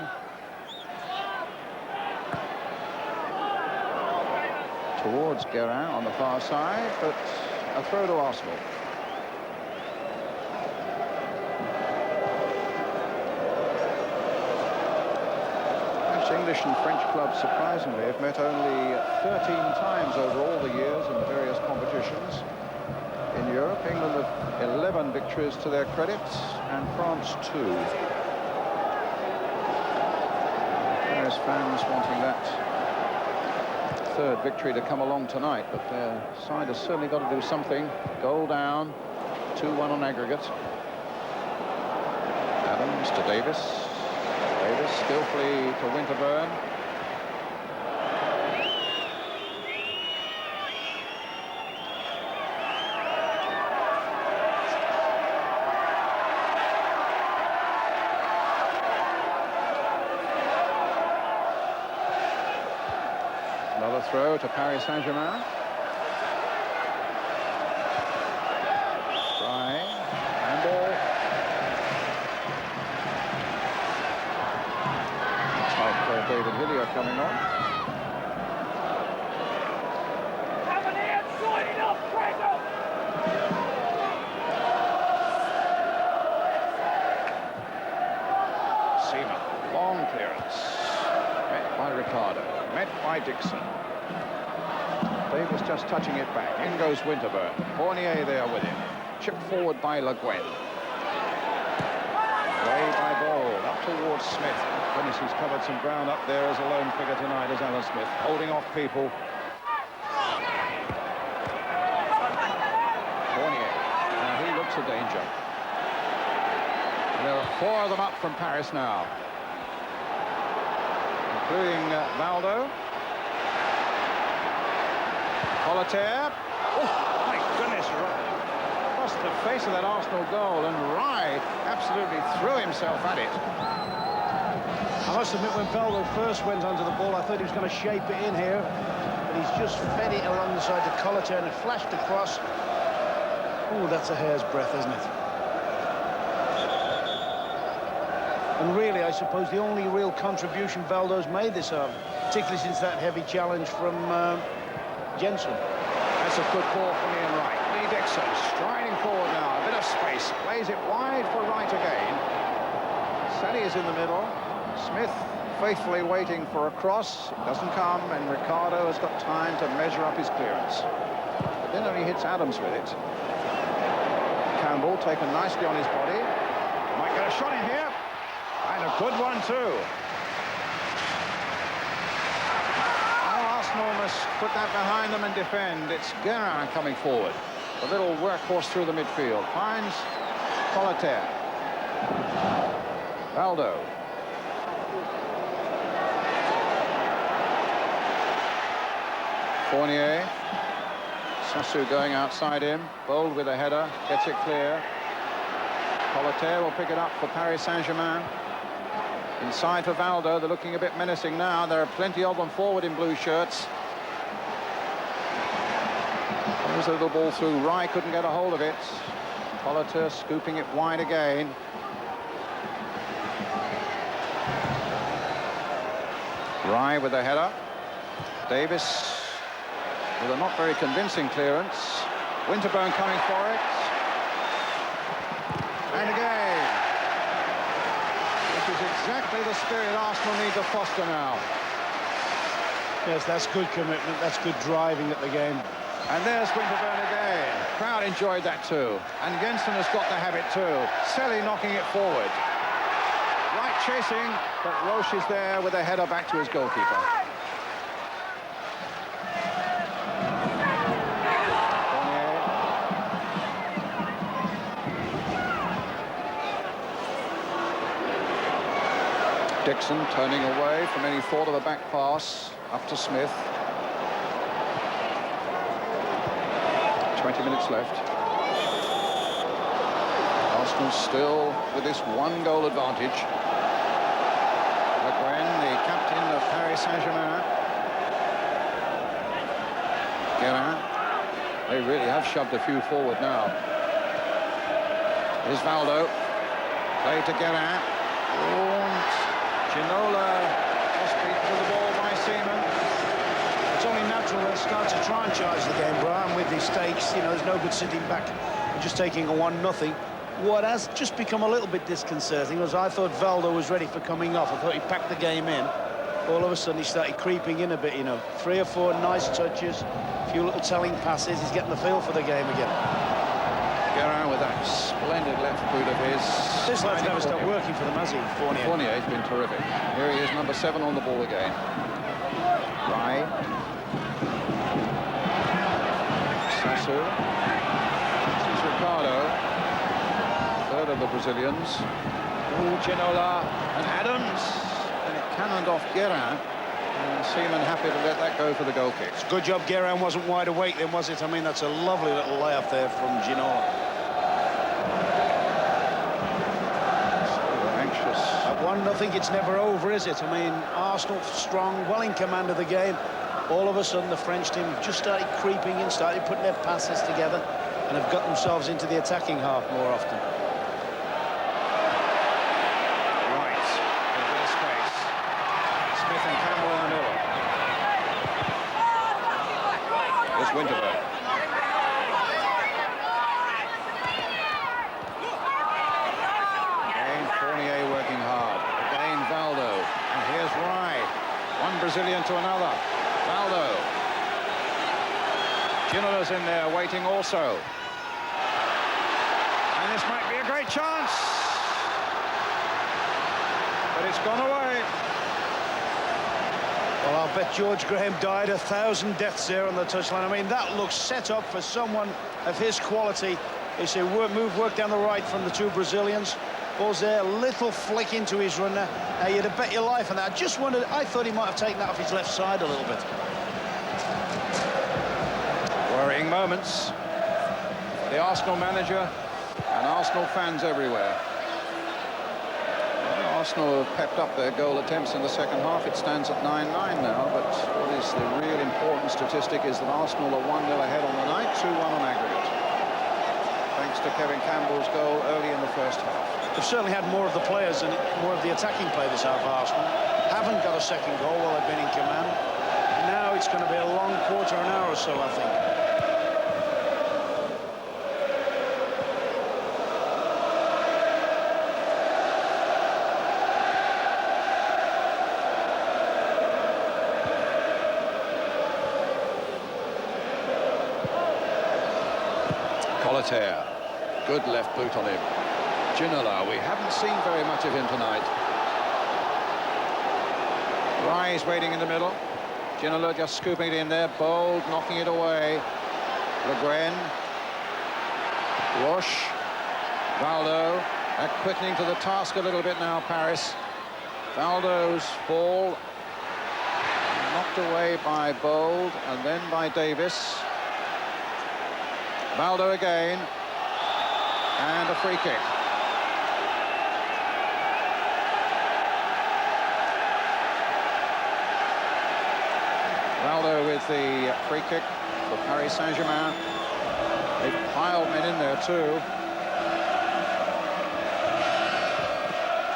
[SPEAKER 3] Towards Germain on the far side, but a throw to Arsenal. English and French clubs, surprisingly, have met only 13 times over all the years in the various competitions. In Europe, England have 11 victories to their credit, and France 2. Various fans wanting that
[SPEAKER 9] third victory to come along tonight, but their side has certainly got to do something. Goal down, 2-1 on aggregate. Adams to Davis. Davis skillfully to Winterburn. Another throw to Paris Saint-Germain. Trying. Handball. Looks like David Hillier coming on. Seaman. Long clearance. Met by Ricardo. Met by Dixon. Davis just touching it back. In goes Winterburn. Fournier there with him. Chipped forward by Le Guen. Way by Bold. Up towards Smith. Goodness, he's covered some ground up there as a lone figure tonight as Alan Smith. Holding off people. Fournier. Now he looks a danger. And there are 4 of them up from Paris now. Including Valdo. Politaire. Oh, my goodness. Across the face of that Arsenal goal, and Rye absolutely threw himself at it.
[SPEAKER 4] I must admit, when Valdo first went onto the ball, I thought he was going to shape it in here, but he's just fed it along the side to Collier, and it flashed across. Oh, that's a hair's breadth, isn't it? And really, I suppose the only real contribution Valdo's made this arm, particularly since that heavy challenge from Jensen.
[SPEAKER 9] That's a good ball from Ian Wright. Lee Dixon striding forward now. A bit of space. Plays it wide for Wright again. Sally is in the middle. Smith faithfully waiting for a cross. It doesn't come, and Ricardo has got time to measure up his clearance. But then only hits Adams with it. Campbell taken nicely on his body. Might get a shot in here. And a good one, too. Arsenal must put that behind them and defend. It's Germain coming forward. A little workhorse through the midfield. Finds Collier. Valdo. Fournier. Sassu going outside him. Bold with a header. Gets it clear. Collier will pick it up for Paris Saint-Germain. Inside for Valdo. They're looking a bit menacing now. There are plenty of them forward in blue shirts. There's a little ball through. Rye couldn't get a hold of it. Collier scooping it wide again. Rye with a header. Davis with a not very convincing clearance. Winterburn coming for it. And again. Which is exactly the spirit Arsenal need to foster now.
[SPEAKER 4] Yes, that's good commitment. That's good driving at the game.
[SPEAKER 9] And there's Winterburn again. Crowd enjoyed that too. And Jensen has got the habit too. Selly knocking it forward. Right chasing, but Roche is there with a header back to his goalkeeper. Dixon turning away from any thought of a back pass up to Smith. 20 minutes left. Arsenal still with this 1-goal advantage. Le Guen, the captain of Paris Saint-Germain. Germain. They really have shoved a few forward now. Here's Valdo. Play to Germain. Ginola just beat to the ball by Seaman.
[SPEAKER 4] It's only natural that starts to try and charge the game, Brian, with his stakes. You know, there's no good sitting back and just taking a 1-0. What has just become a little bit disconcerting was I thought Valdo was ready for coming off. I thought he packed the game in. All of a sudden he started creeping in a bit, you know. 3 or 4 nice touches, a few little telling passes. He's getting the feel for the game again.
[SPEAKER 9] Germain with that splendid left boot of his.
[SPEAKER 4] This lad's never stopped working for them, has he, Fournier?
[SPEAKER 9] Fournier's been terrific. Here he is, number 7 on the ball again. Rye. to. This is Ricardo, third of the Brazilians. Ooh, Ginola and Adams. And it cannoned off Germain. And Seaman happy to let that go for the goal kick.
[SPEAKER 8] It's a good job Germain wasn't wide awake then, was it? I mean, that's a lovely little layup there from Ginola.
[SPEAKER 9] So anxious.
[SPEAKER 8] At 1-0, it's never over, is it? I mean, Arsenal strong, well in command of the game. All of a sudden, the French team just started creeping in, started putting their passes together, and have got themselves into the attacking half more often.
[SPEAKER 9] Winterberg. Again, Fournier working hard. Again, Valdo. And here's Rye. One Brazilian to another. Valdo. Ginola's in there waiting also. And this might be a great chance. But it's gone away.
[SPEAKER 8] Well, I'll bet George Graham died 1,000 deaths there on the touchline. I mean, that looks set up for someone of his quality. It's a work down the right from the two Brazilians. Ball's there, a little flick into his runner. You'd have bet your life on that. I just wondered, I thought he might have taken that off his left side a little bit.
[SPEAKER 9] Worrying moments for the Arsenal manager and Arsenal fans everywhere. Arsenal have pepped up their goal attempts in the second half. It stands at 9-9 now, but what is the real important statistic is that Arsenal are 1-0 ahead on the night, 2-1 on aggregate. Thanks to Kevin Campbell's goal early in the first half.
[SPEAKER 8] They've certainly had more of the players and more of the attacking play this half, Arsenal. Haven't got a second goal while they've been in command. Now it's going to be a long quarter an hour or so, I think.
[SPEAKER 9] Good left boot on him. Ginola, we haven't seen very much of him tonight. Rise waiting in the middle. Ginola just scooping it in there. Bold, knocking it away. Le Guen. Roche. Valdo. Quickening to the task a little bit now, Paris. Valdo's ball. Knocked away by Bold and then by Davis. Valdo again, and a free kick. Valdo with the free kick for Paris Saint-Germain. They've piled men in there too.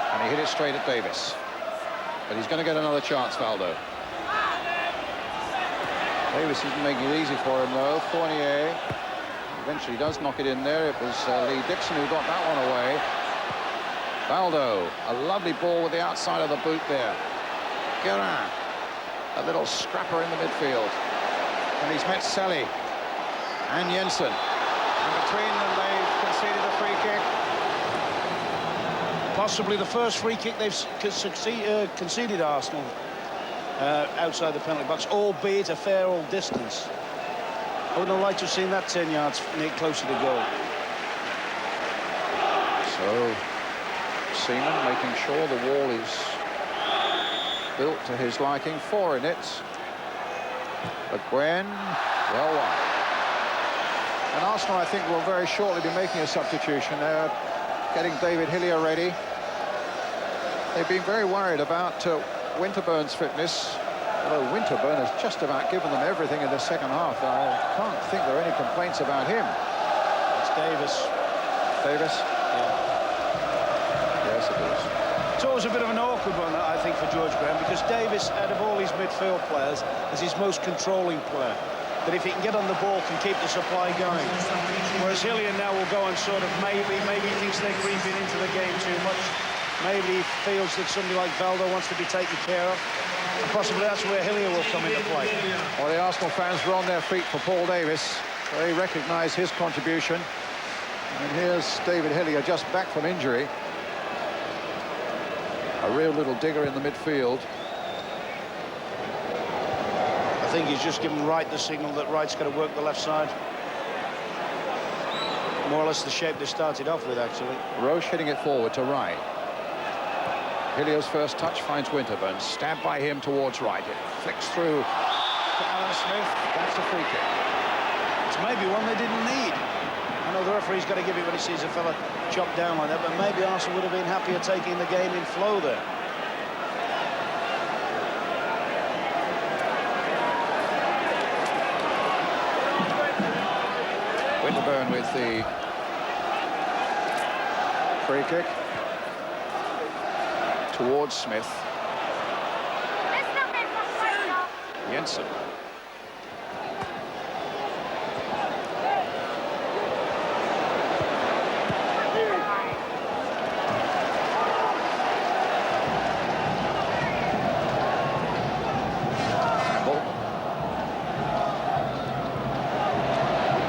[SPEAKER 9] And he hit it straight at Davis. But he's going to get another chance, Valdo. Davis isn't making it easy for him though. Fournier eventually does knock it in there. It was Lee Dixon who got that one away. Valdo, a lovely ball with the outside of the boot there. Germain, a little scrapper in the midfield. And he's met Selly and Jensen. And between them, they've conceded a free kick.
[SPEAKER 8] Possibly the first free kick they've conceded, Arsenal, outside the penalty box, albeit a fair old distance. I wouldn't have liked to have seen that 10 yards closer to goal.
[SPEAKER 9] So, Seaman making sure the wall is built to his liking. 4 in it. Le Guen, well wide. And Arsenal, I think, will very shortly be making a substitution. They're getting David Hillier ready. They've been very worried about Winterburn's fitness. Although Winterburn has just about given them everything in the second half. I can't think there are any complaints about him.
[SPEAKER 8] It's Davis.
[SPEAKER 9] Davis?
[SPEAKER 8] Yeah.
[SPEAKER 9] Yes, it is.
[SPEAKER 8] It's always a bit of an awkward one, I think, for George Graham, because Davis, out of all his midfield players, is his most controlling player. That if he can get on the ball, can keep the supply going. Whereas Hillier now will go and sort of maybe he thinks they're creeping into the game too much. Maybe he feels that somebody like Valdo wants to be taken care of. And possibly that's where Hillier will come into play.
[SPEAKER 9] Well, the Arsenal fans were on their feet for Paul Davis. They recognise his contribution. And here's David Hillier just back from injury. A real little digger in the midfield.
[SPEAKER 8] I think he's just given Wright the signal that Wright's got to work the left side. more or less the shape they started off with, actually.
[SPEAKER 9] Roche hitting it forward to Wright. Hilliard's first touch finds Winterburn, stabbed by him towards right. It flicks through to Alan Smith. That's a free kick.
[SPEAKER 8] It's maybe one they didn't need. I know the referee's got to give it when he sees a fella chopped down like that, but maybe Arsenal would have been happier taking the game in flow there.
[SPEAKER 9] Winterburn with the free kick towards Smith. Jensen.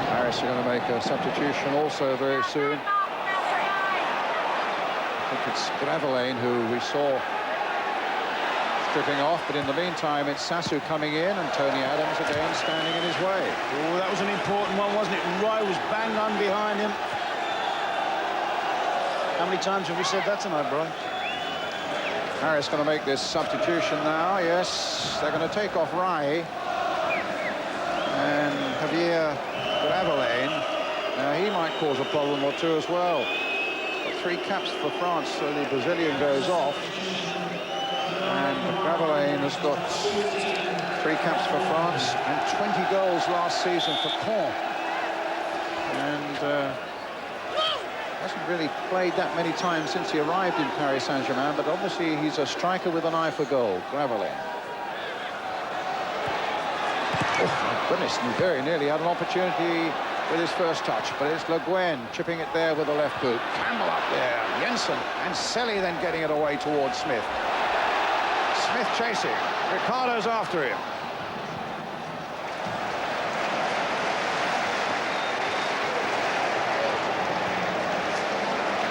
[SPEAKER 9] Paris are going to make a substitution also very soon. I think it's Gravelaine who we saw stripping off, but in the meantime it's Sasu coming in and Tony Adams again standing in his way.
[SPEAKER 8] Oh, that was an important one, wasn't it? Rye was bang on behind him. How many times have we said that tonight, Brian?
[SPEAKER 9] Harris going to make this substitution now. Yes, they're going to take off Rye and Javier Gravelaine. Now he might cause a problem or two as well. But 3 caps for France, so the Brazilian goes off. And Gravelaine has got 3 caps for France and 20 goals last season for Caen. And hasn't really played that many times since he arrived in Paris Saint-Germain, but obviously he's a striker with an eye for goal. Gravelaine. Oh, my goodness, he very nearly had an opportunity with his first touch, but it's Le Guen chipping it there with the left boot. Campbell up there, Jensen, and Selly then getting it away towards Smith. Smith chasing, Ricardo's after him.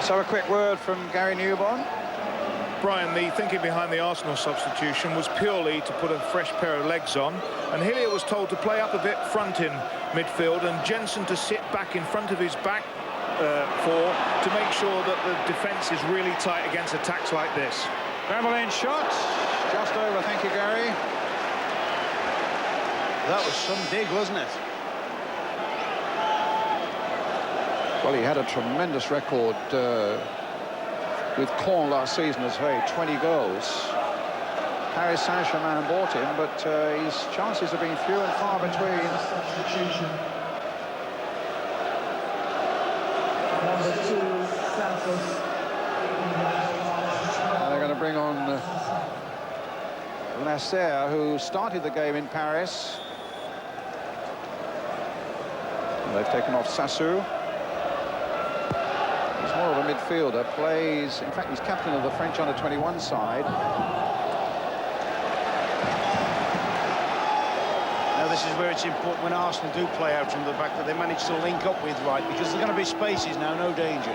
[SPEAKER 9] So a quick word from Gary Newborn.
[SPEAKER 5] Brian, the thinking behind the Arsenal substitution was purely to put a fresh pair of legs on, and Hillier was told to play up a bit front in midfield and Jensen to sit back in front of his back four to make sure that the defence is really tight against attacks like this.
[SPEAKER 9] Gravelaine shot, just over, thank you, Gary.
[SPEAKER 8] That was some dig, wasn't it?
[SPEAKER 9] Well, he had a tremendous record with Caen last season as well, 20 goals. Paris Saint-Germain bought him, but his chances have been few and far between.
[SPEAKER 11] Number 2, Santos.
[SPEAKER 9] They're going to bring on Lasser, who started the game in Paris. And they've taken off Sasu. He's more of a midfielder, plays, in fact, he's captain of the French under-21 side.
[SPEAKER 8] Now, this is where it's important when Arsenal do play out from the back that they manage to link up with Wright, because there's going to be spaces now, no danger.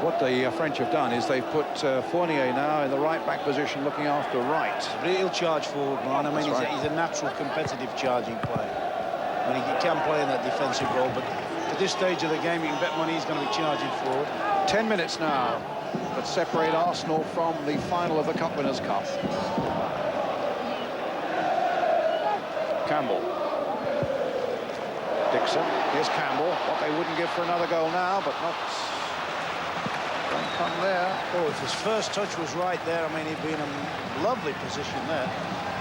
[SPEAKER 9] What the French have done is they've put Fournier now in the right-back position looking after Wright.
[SPEAKER 8] But he'll charge forward, man. I mean, he's a natural competitive charging player. I mean, he can play in that defensive role, but at this stage of the game, you can bet money he's going to be charging forward.
[SPEAKER 9] 10 minutes now that separate Arsenal from the final of the Cup Winners' Cup. Campbell. Dixon. Here's Campbell. What they wouldn't give for another goal now, but not... Don't come there.
[SPEAKER 8] Oh, if his first touch was right there, I mean, he'd be in a lovely position there.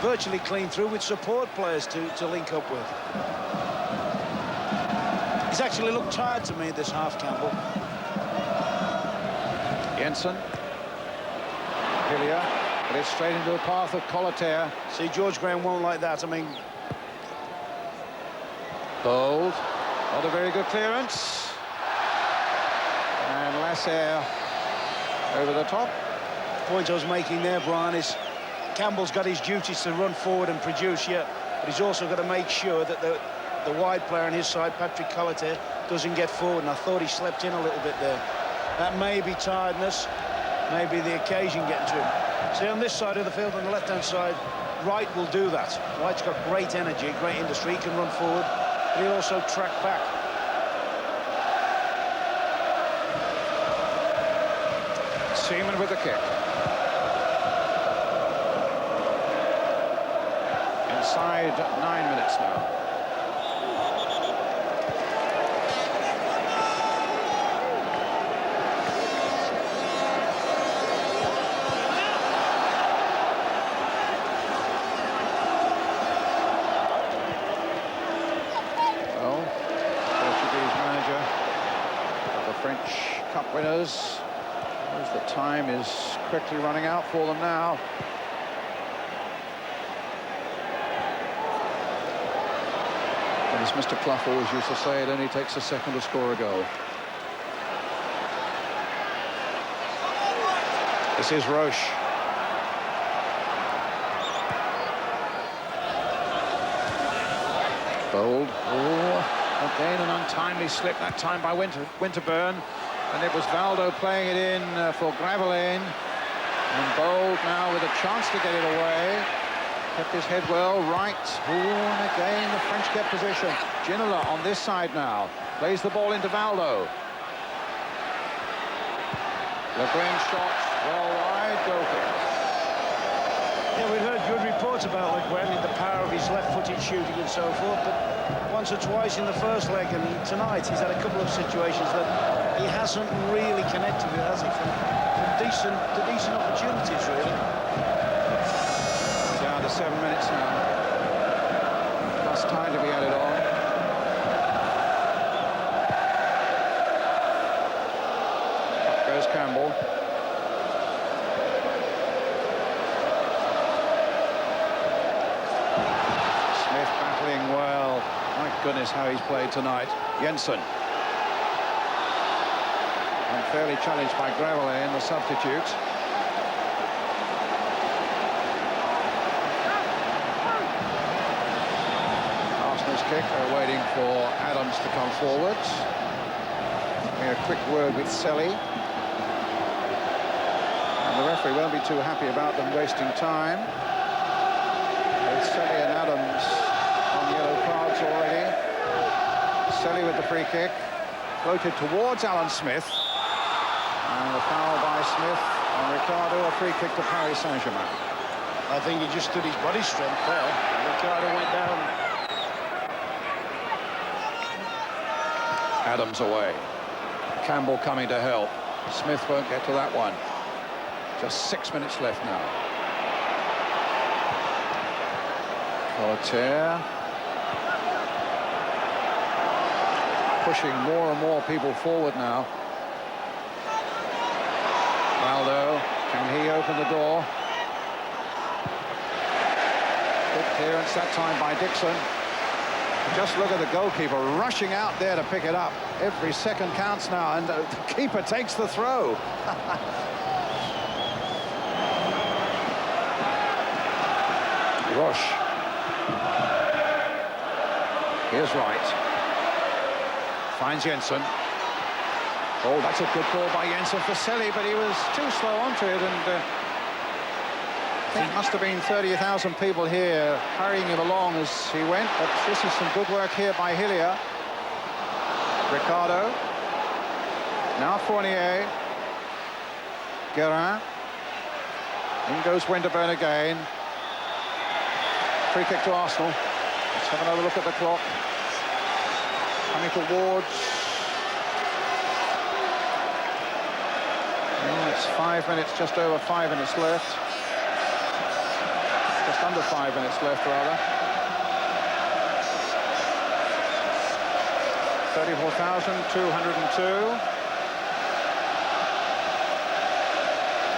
[SPEAKER 8] Virtually clean through with support players to link up with. He's actually looked tired to me this half, Campbell.
[SPEAKER 9] Jensen. Hillier. But it's straight into the path of Colater.
[SPEAKER 8] See, George Graham won't like that. I mean...
[SPEAKER 9] Bold. Not a very good clearance. And Lasser over the top.
[SPEAKER 8] The point I was making there, Brian, is Campbell's got his duties to run forward and produce, yeah, but he's also got to make sure that the wide player on his side, Patrick Colater, doesn't get forward, and I thought he slept in a little bit there. That may be tiredness, maybe the occasion getting to him. See, on this side of the field, on the left-hand side, Wright will do that. Wright's got great energy, great industry, he can run forward, but he'll also track back.
[SPEAKER 9] Seaman with the kick. Inside 9 minutes now. Well, Portuguese manager of the French Cup winners. As the time is quickly running out for them now. And as Mr. Clough always used to say, it only takes a second to score a goal. This is Roche. Bold. Oh, again an untimely slip that time by Winterburn. And it was Valdo playing it in for Gravelin. And Bold now with a chance to get it away. Kept his head well, right. Oh, and again the French get possession. Ginola on this side now. Plays the ball into Valdo. Le Guen shot, well wide, goal kick.
[SPEAKER 8] Yeah, we've heard good reports about Le Guen and the power of his left-footed shooting and so forth, but once or twice in the first leg, and tonight he's had a couple of situations that he hasn't really connected with, has he? From decent opportunities, really.
[SPEAKER 9] Down to 7 minutes now. Plus time to be added on. Up goes Campbell. Smith battling well. My goodness, how he's played tonight. Jensen. Unfairly challenged by Gravelin, the substitute. Arsenal's kick. They're waiting for Adams to come forward. Made a quick word with Selly. And the referee won't be too happy about them wasting time. With Selly and Adams on yellow cards already. Selly with the free kick. Floated towards Alan Smith. And a foul by Smith. And Ricardo, a free kick to Paris Saint-Germain.
[SPEAKER 8] I think he just stood his body strength there. Ricardo went down.
[SPEAKER 9] Adams away. Campbell coming to help. Smith won't get to that one. Just 6 minutes left now. Collier. Pushing more and more people forward now. Valdo, can he open the door? Good clearance that time by Dixon. Just look at the goalkeeper rushing out there to pick it up. Every second counts now, and the keeper takes the throw. Roche. Here's Wright. Finds Jensen. Oh, that's a good ball by Jensen for Selly, but he was too slow onto it, and I think it must have been 30,000 people here hurrying him along as he went, but this is some good work here by Hillier. Ricardo. Now Fournier. Germain. In goes Winterburn again. Free kick to Arsenal. Let's have another look at the clock. Coming towards. Oh, it's 5 minutes, just over 5 minutes left. Just under 5 minutes left, rather. 34,202.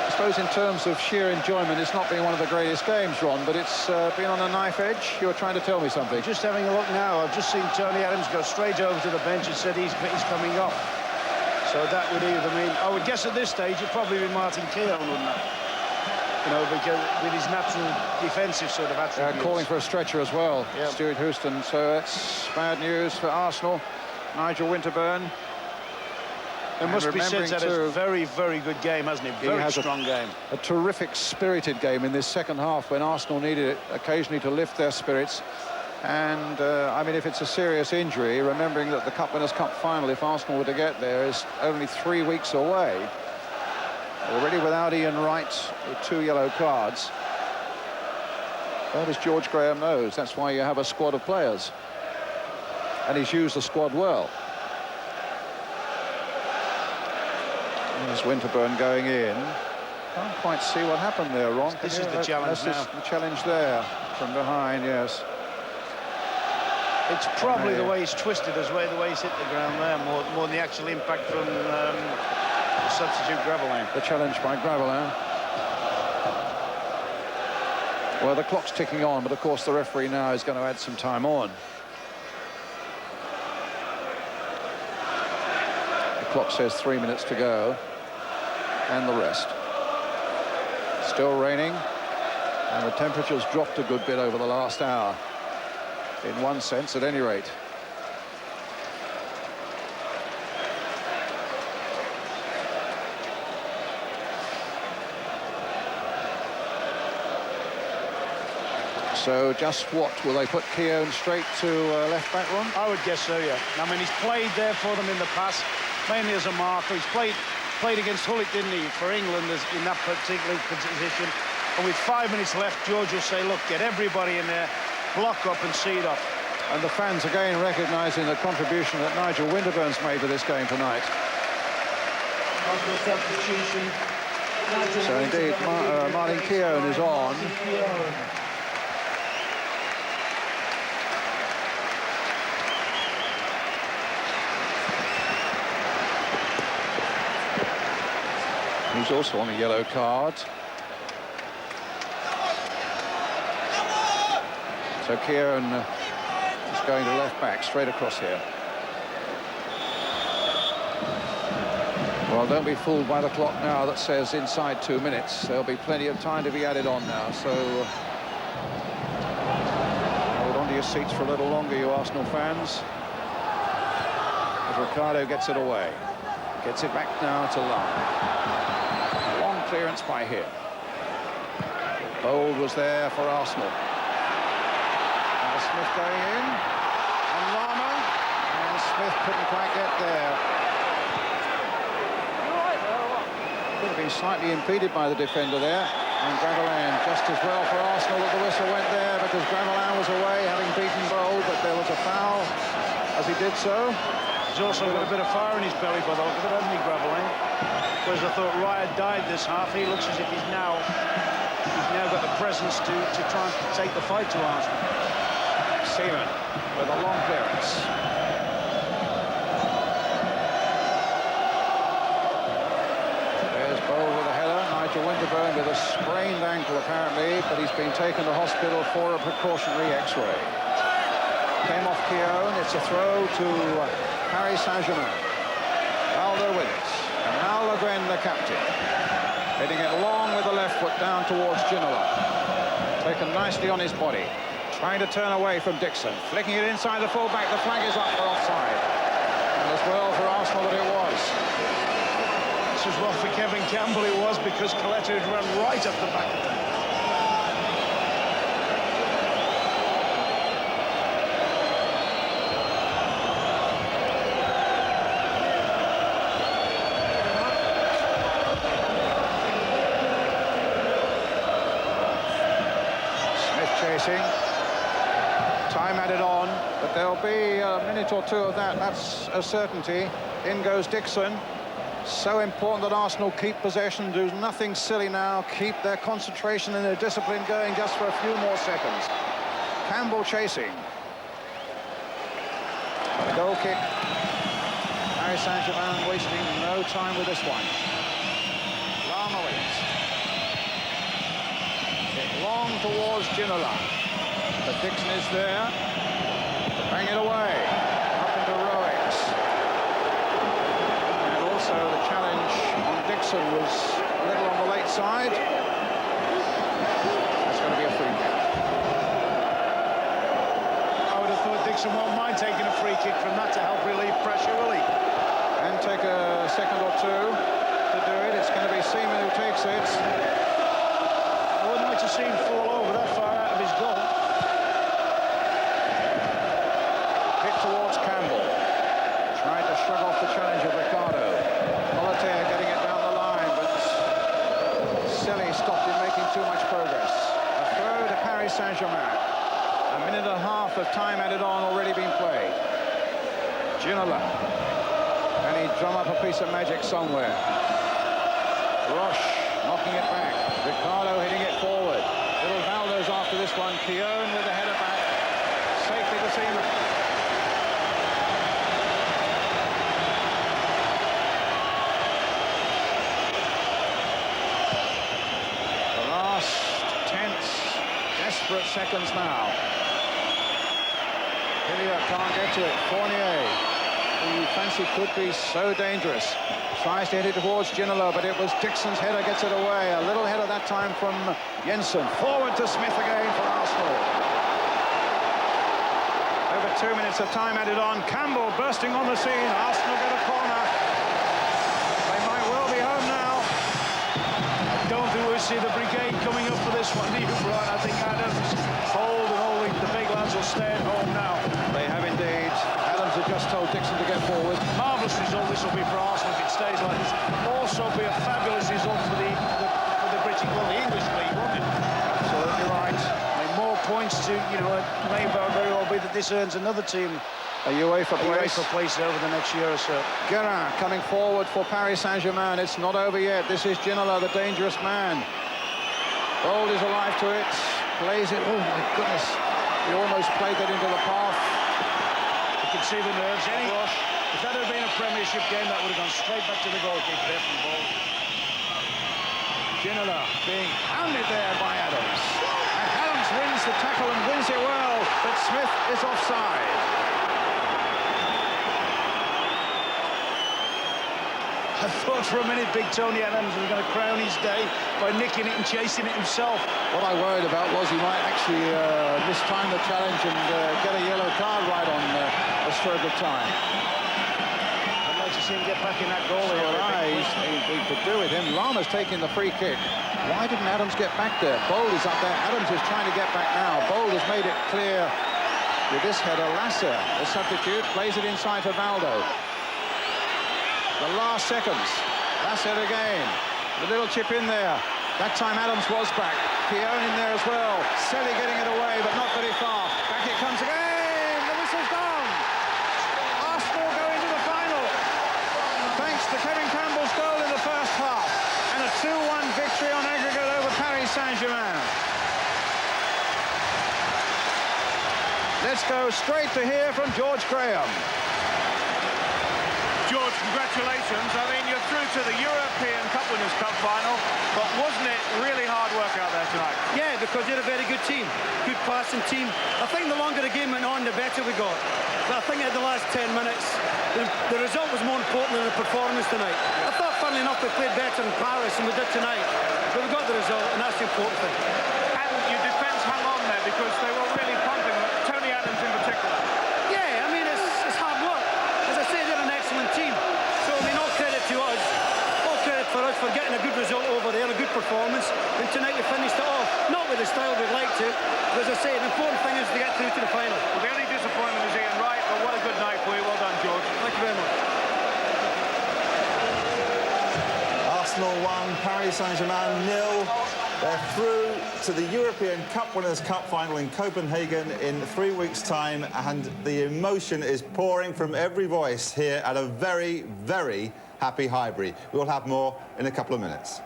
[SPEAKER 9] I suppose in terms of sheer enjoyment, it's not been one of the greatest games, Ron, but it's been on a knife edge. You were trying to tell me something.
[SPEAKER 8] Just having a look now, I've just seen Tony Adams go straight over to the bench and said he's coming off. So that would either mean, I would guess at this stage, it'd probably be Martin Keown, wouldn't it? You know, because with his natural defensive sort of attributes.
[SPEAKER 9] Calling for a stretcher as well,
[SPEAKER 8] yep.
[SPEAKER 9] Stuart Houston. So that's bad news for Arsenal. Nigel Winterburn.
[SPEAKER 8] It must be said that a very, very good game, hasn't he? Very strong game.
[SPEAKER 9] A terrific spirited game in this second half when Arsenal needed it occasionally to lift their spirits. And, I mean, if it's a serious injury, remembering that the Cup Winners' Cup final, if Arsenal were to get there, is only 3 weeks away. Already without Ian Wright with 2 yellow cards. But as George Graham knows, that's why you have a squad of players. And he's used the squad well. There's Winterburn going in. Can't quite see what happened there, Ron.
[SPEAKER 8] This is the challenge now.
[SPEAKER 9] The challenge there from behind, yes.
[SPEAKER 8] It's probably the way he's twisted as well, the way he's hit the ground there, more than the actual impact from the substitute Gravelin.
[SPEAKER 9] The challenge by Gravelin. Well, the clock's ticking on, but of course the referee now is going to add some time on. The clock says 3 minutes to go, and the rest. Still raining, and the temperature's dropped a good bit over the last hour. In one sense, at any rate. So just what, will they put Keown straight to left back, Ron?
[SPEAKER 8] I would guess so, yeah. I mean, he's played there for them in the past, mainly as a marker. He's played against Hullet, didn't he, for England in that particular position. And with 5 minutes left, George will say, look, get everybody in there, block up and seed up.
[SPEAKER 9] And the fans again recognising the contribution that Nigel Winterburn's made to this game tonight. So indeed, Martin Keown is on. He's also on a yellow card. So Keown is going to left back, straight across here. Well, don't be fooled by the clock now that says inside 2 minutes. There'll be plenty of time to be added on now, so hold on to your seats for a little longer, you Arsenal fans. As Ricardo gets it away. Gets it back now to Lam. Long clearance by him. Bold was there for Arsenal. Smith going in, and Lama, and Smith couldn't quite get there. Could have been slightly impeded by the defender there, and Gravelin just as well for Arsenal that the whistle went there because Gravelin was away, having beaten Bold, but there was a foul as he did so.
[SPEAKER 8] He's also got a bit of fire in his belly by the look of it, hasn't he, Gravelin? Whereas I thought Raya died this half, he looks as if he's now got the presence to try and take the fight to Arsenal.
[SPEAKER 9] Seaman with a long clearance. There's Bold with a header. Nigel Winterburn with a sprained ankle apparently, but he's been taken to hospital for a precautionary X-ray. Came off Keown. It's a throw to Paris Saint-Germain. Aldo with it. And now Le Guen, the captain. Hitting it long with the left foot down towards Ginola. Taken nicely on his body. Trying to turn away from Dixon, flicking it inside the fullback. The flag is up for offside. And as well for Arsenal that it was.
[SPEAKER 8] This was well for Kevin Campbell, it was, because Coletta had run right up the back of them.
[SPEAKER 9] Smith chasing. Time added on, but there'll be a minute or two of that. That's a certainty. In goes Dixon. So important that Arsenal keep possession, do nothing silly now, keep their concentration and their discipline going just for a few more seconds. Campbell chasing. A goal kick. Paris Saint-Germain wasting no time with this one. Lama with it. Hit long towards Ginola. But Dixon is there to bang it away up into Roex. And also the challenge on Dixon was a little on the late side. That's going to be a free kick.
[SPEAKER 8] I would have thought Dixon won't mind taking a free kick from that to help relieve pressure, will he?
[SPEAKER 9] And take a second or two to do it. It's going to be Seaman who takes it.
[SPEAKER 8] I wouldn't like to see him fall over that far out of his goal.
[SPEAKER 9] Towards Campbell. Tried to shrug off the challenge of Ricardo. Molitaire getting it down the line, but Saint-Germain. A minute and a half of time added on already been played. Ginola. Can he drum up a piece of magic somewhere? Roche knocking it back. Ricardo hitting it forward. Little Valdo's after this one. Keown with the header back. Safely to Seaman. The last tense, desperate seconds now. Hillier can't get to it. Fournier, who you fancy could be so dangerous, tries to hit it towards Ginola, but it was Dixon's header, gets it away. A little header that time from Jensen. Forward to Smith again for Arsenal. Over 2 minutes of time added on. Campbell bursting on the scene. Arsenal get a corner. They might well be home now.
[SPEAKER 5] I don't think we'll see the brigade coming up for this one, do you, Brian? I think Adams, Hold, and all the big lads will stay at home now.
[SPEAKER 9] They have indeed. Adams had just told Dixon to get forward.
[SPEAKER 5] Marvellous result this will be for Arsenal if it stays like this. Also be a fabulous result for the British, well, the English league, won't it?
[SPEAKER 9] Absolutely right.
[SPEAKER 5] I mean, more points to, you know, it may very well be that this earns another team
[SPEAKER 9] a UEFA
[SPEAKER 5] place over the next year or so.
[SPEAKER 9] Germain coming forward for Paris Saint-Germain. It's not over yet. This is Ginola, the dangerous man. Bold is alive to it. Plays it. Oh, my goodness. He almost played that into the path.
[SPEAKER 5] You can see the nerves. If that had been a Premiership game, that would have gone straight back to the goalkeeper there from Bold.
[SPEAKER 9] Ginola being hounded there by Adams. And Adams wins the tackle and wins it well, but Smith is offside.
[SPEAKER 5] I thought for a minute Big Tony Adams was going to crown his day by nicking it and chasing it himself.
[SPEAKER 9] What I worried about was he might actually mistime the challenge and get a yellow card right on a stroke of time.
[SPEAKER 5] I'd like to see him get back in that goal.
[SPEAKER 9] He could do with him. Lama's taking the free kick. Why didn't Adams get back there? Bold is up there. Adams is trying to get back now. Bold has made it clear with this header. Lasser, the substitute, plays it inside for Valdo. The last seconds. Lasser again. The little chip in there. That time Adams was back. Keown in there as well. Selly getting it away, but not very far. Back it comes again. The whistle's gone. Arsenal go into the final. Thanks to Kevin Campbell's goal in the first half. And a 2-1 victory on aggregate over Paris Saint-Germain. Let's go straight to hear from George Graham.
[SPEAKER 5] George, congratulations. I mean, you're through to the European Cup Winners' Cup final, but wasn't it really hard work out there tonight?
[SPEAKER 21] Yeah, because they're a very good team, good passing team. I think the longer the game went on, the better we got. But I think at the last 10 minutes, the result was more important than the performance tonight. I thought, funnily enough, we played better in Paris than we did tonight, but we got the result, and that's the important thing.
[SPEAKER 5] And your defence hung on there because they were really pumping, Tony Adams in particular.
[SPEAKER 21] Yeah, I mean, it's hard work. As I say, they're an excellent team. So, I mean, all credit to us. All credit for us for getting a good result over there, a good performance. And tonight we finished it off. Not with the style we'd like to. But as I say, the important thing is to get through to the final.
[SPEAKER 5] Well, the only disappointment is Ian Wright, but what a good night for you. Well done, George.
[SPEAKER 21] Thank you very much.
[SPEAKER 1] Arsenal 1, Paris Saint-Germain 0. They're through to the European Cup Winners' Cup final in Copenhagen in 3 weeks' time, and the emotion is pouring from every voice here at a very, very happy Highbury. We'll have more in a couple of minutes.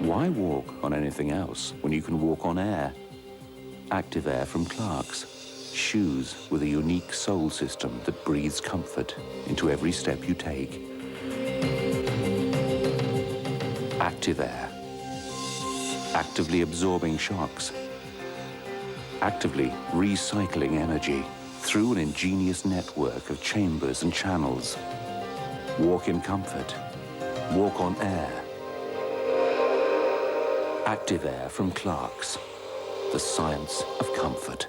[SPEAKER 17] Why walk on anything else when you can walk on air? Active Air from Clark's. Shoes with a unique sole system that breathes comfort into every step you take. Active Air. Actively absorbing shocks. Actively recycling energy through an ingenious network of chambers and channels. Walk in comfort. Walk on air. Active Air from Clark's. The science of comfort.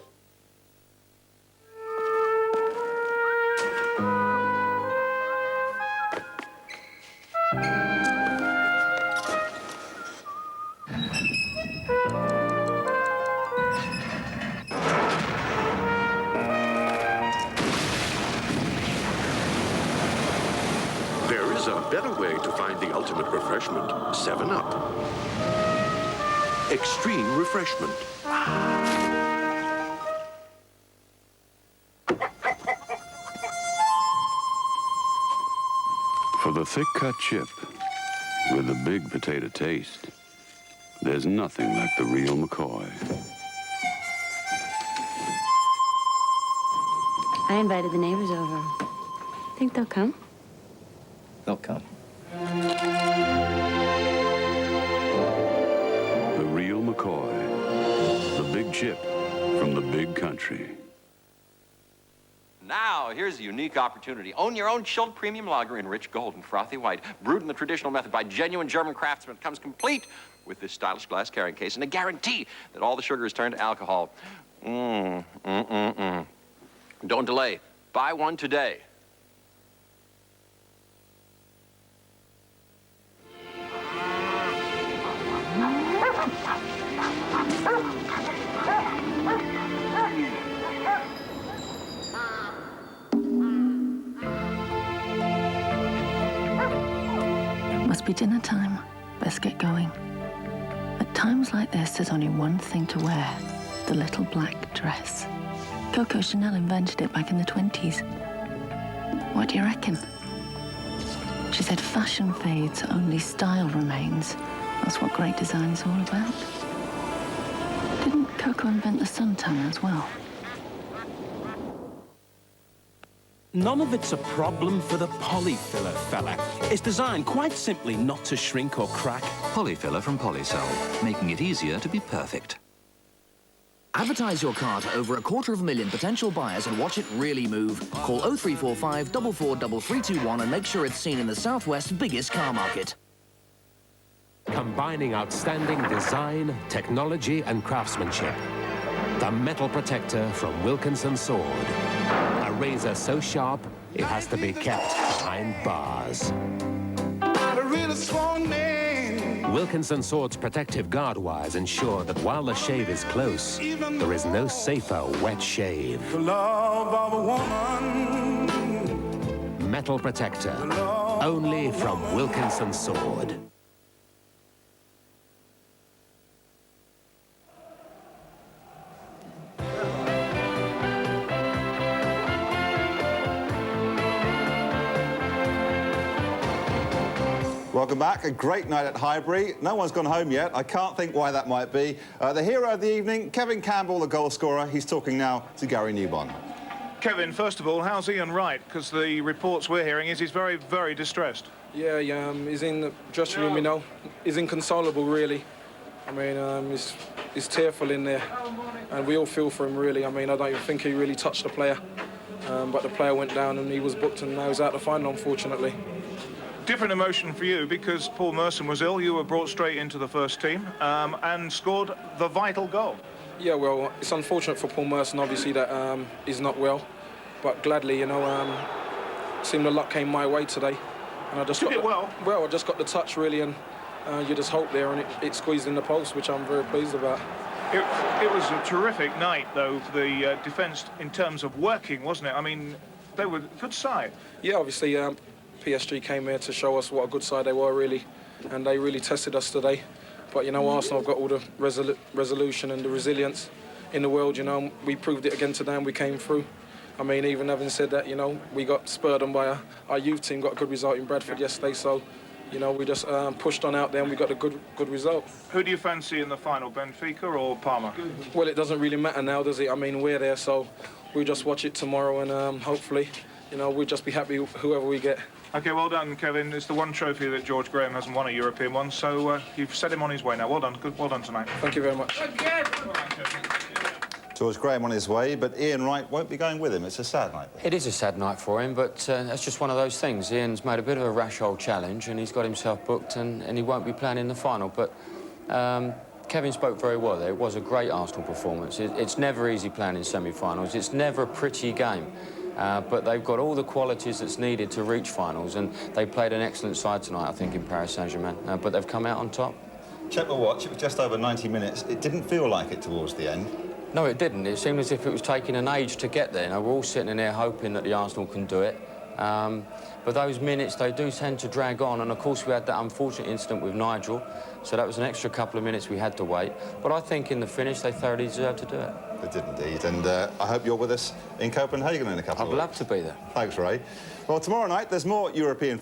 [SPEAKER 7] a better way to find the ultimate refreshment. 7-Up. Extreme refreshment.
[SPEAKER 15] For the thick-cut chip with the big potato taste, there's nothing like the real McCoy.
[SPEAKER 22] I invited the neighbors over. Think they'll come?
[SPEAKER 23] They'll come.
[SPEAKER 15] The real McCoy. The big chip from the big country.
[SPEAKER 24] Now, here's a unique opportunity. Own your own chilled premium lager in rich gold and frothy white. Brewed in the traditional method by genuine German craftsmen. It comes complete with this stylish glass carrying case and a guarantee that all the sugar is turned to alcohol. Don't delay. Buy one today.
[SPEAKER 25] Must be dinner time. Best get going. At times like this, there's only one thing to wear. The little black dress. Coco Chanel invented it back in the 20s. What do you reckon? She said fashion fades, only style remains. That's what great design's all about. Didn't Coco invent the suntan as well?
[SPEAKER 26] None of it's a problem for the polyfiller fella. It's designed quite simply not to shrink or crack.
[SPEAKER 27] Polyfiller from Polycell, making it easier to be perfect.
[SPEAKER 28] Advertise your car to over 250,000 potential buyers and watch it really move. Call 0345 443321 and make sure it's seen in the Southwest's biggest car market.
[SPEAKER 29] Combining outstanding design, technology and craftsmanship. The metal protector from Wilkinson Sword. A razor so sharp, it has to be kept behind bars. Wilkinson Sword's protective guard wires ensure that while the shave is close, there is no safer wet shave. Metal protector, only from Wilkinson Sword.
[SPEAKER 1] Welcome back. A great night at Highbury. No one's gone home yet. I can't think why that might be. The hero of the evening, Kevin Campbell, the goal scorer. He's talking now to Gary Newbon.
[SPEAKER 5] Kevin, first of all, how's Ian Wright? Because the reports we're hearing is he's very, very distressed.
[SPEAKER 30] Yeah, he's in the dressing room, you know. He's inconsolable, really. I mean, he's tearful in there. And we all feel for him, really. I mean, I don't even think he really touched the player. But the player went down and he was booked and now he's out the final, unfortunately.
[SPEAKER 5] Different emotion for you because Paul Merson was ill. You were brought straight into the first team and scored the vital goal.
[SPEAKER 30] Yeah, well, it's unfortunate for Paul Merson, obviously, that he's not well. But gladly, you know, seemed the luck came my way today. And I just got I just got the touch, really, and you just hope there, and it squeezed in the post, which I'm very pleased about.
[SPEAKER 5] It was a terrific night, though, for the defence in terms of working, wasn't it? I mean, they were a good side.
[SPEAKER 30] Yeah, obviously, PSG came here to show us what a good side they were, really, and they really tested us today. But, you know, Arsenal have got all the resolution and the resilience in the world, you know. We proved it again today and we came through. I mean, even having said that, you know, we got spurred on by our youth team, got a good result in Bradford yesterday, so, you know, we just pushed on out there and we got a good result.
[SPEAKER 5] Who do you fancy in the final, Benfica or Parma?
[SPEAKER 30] Well, it doesn't really matter now, does it? I mean, we're there, so we'll just watch it tomorrow and hopefully, you know, we'll just be happy whoever we get.
[SPEAKER 5] OK, well done, Kevin. It's the one trophy that George Graham hasn't won, a European one, so you've set him on his way now. Well done. Good. Well done tonight.
[SPEAKER 30] Thank you very much.
[SPEAKER 1] George Graham on his way, but Ian Wright won't be going with him. It's a sad night.
[SPEAKER 2] It is a sad night for him, but that's just one of those things. Ian's made a bit of a rash old challenge and he's got himself booked and he won't be playing in the final. But Kevin spoke very well there. It was a great Arsenal performance. It's never easy playing in semi-finals. It's never a pretty game. But they've got all the qualities that's needed to reach finals, and they played an excellent side tonight, I think, in Paris Saint-Germain. But they've come out on top.
[SPEAKER 1] Check the watch. It was just over 90 minutes. It didn't feel like it towards the end.
[SPEAKER 2] No, it didn't. It seemed as if it was taking an age to get there. You know, we're all sitting in there hoping that the Arsenal can do it. But those minutes, they do tend to drag on, and of course we had that unfortunate incident with Nigel, so that was an extra couple of minutes we had to wait. But I think in the finish they thoroughly deserved to do it.
[SPEAKER 3] They did indeed, and I hope you're with us in Copenhagen in a couple of weeks.
[SPEAKER 2] I'd love to be there.
[SPEAKER 3] Thanks, Ray. Well, tomorrow night there's more European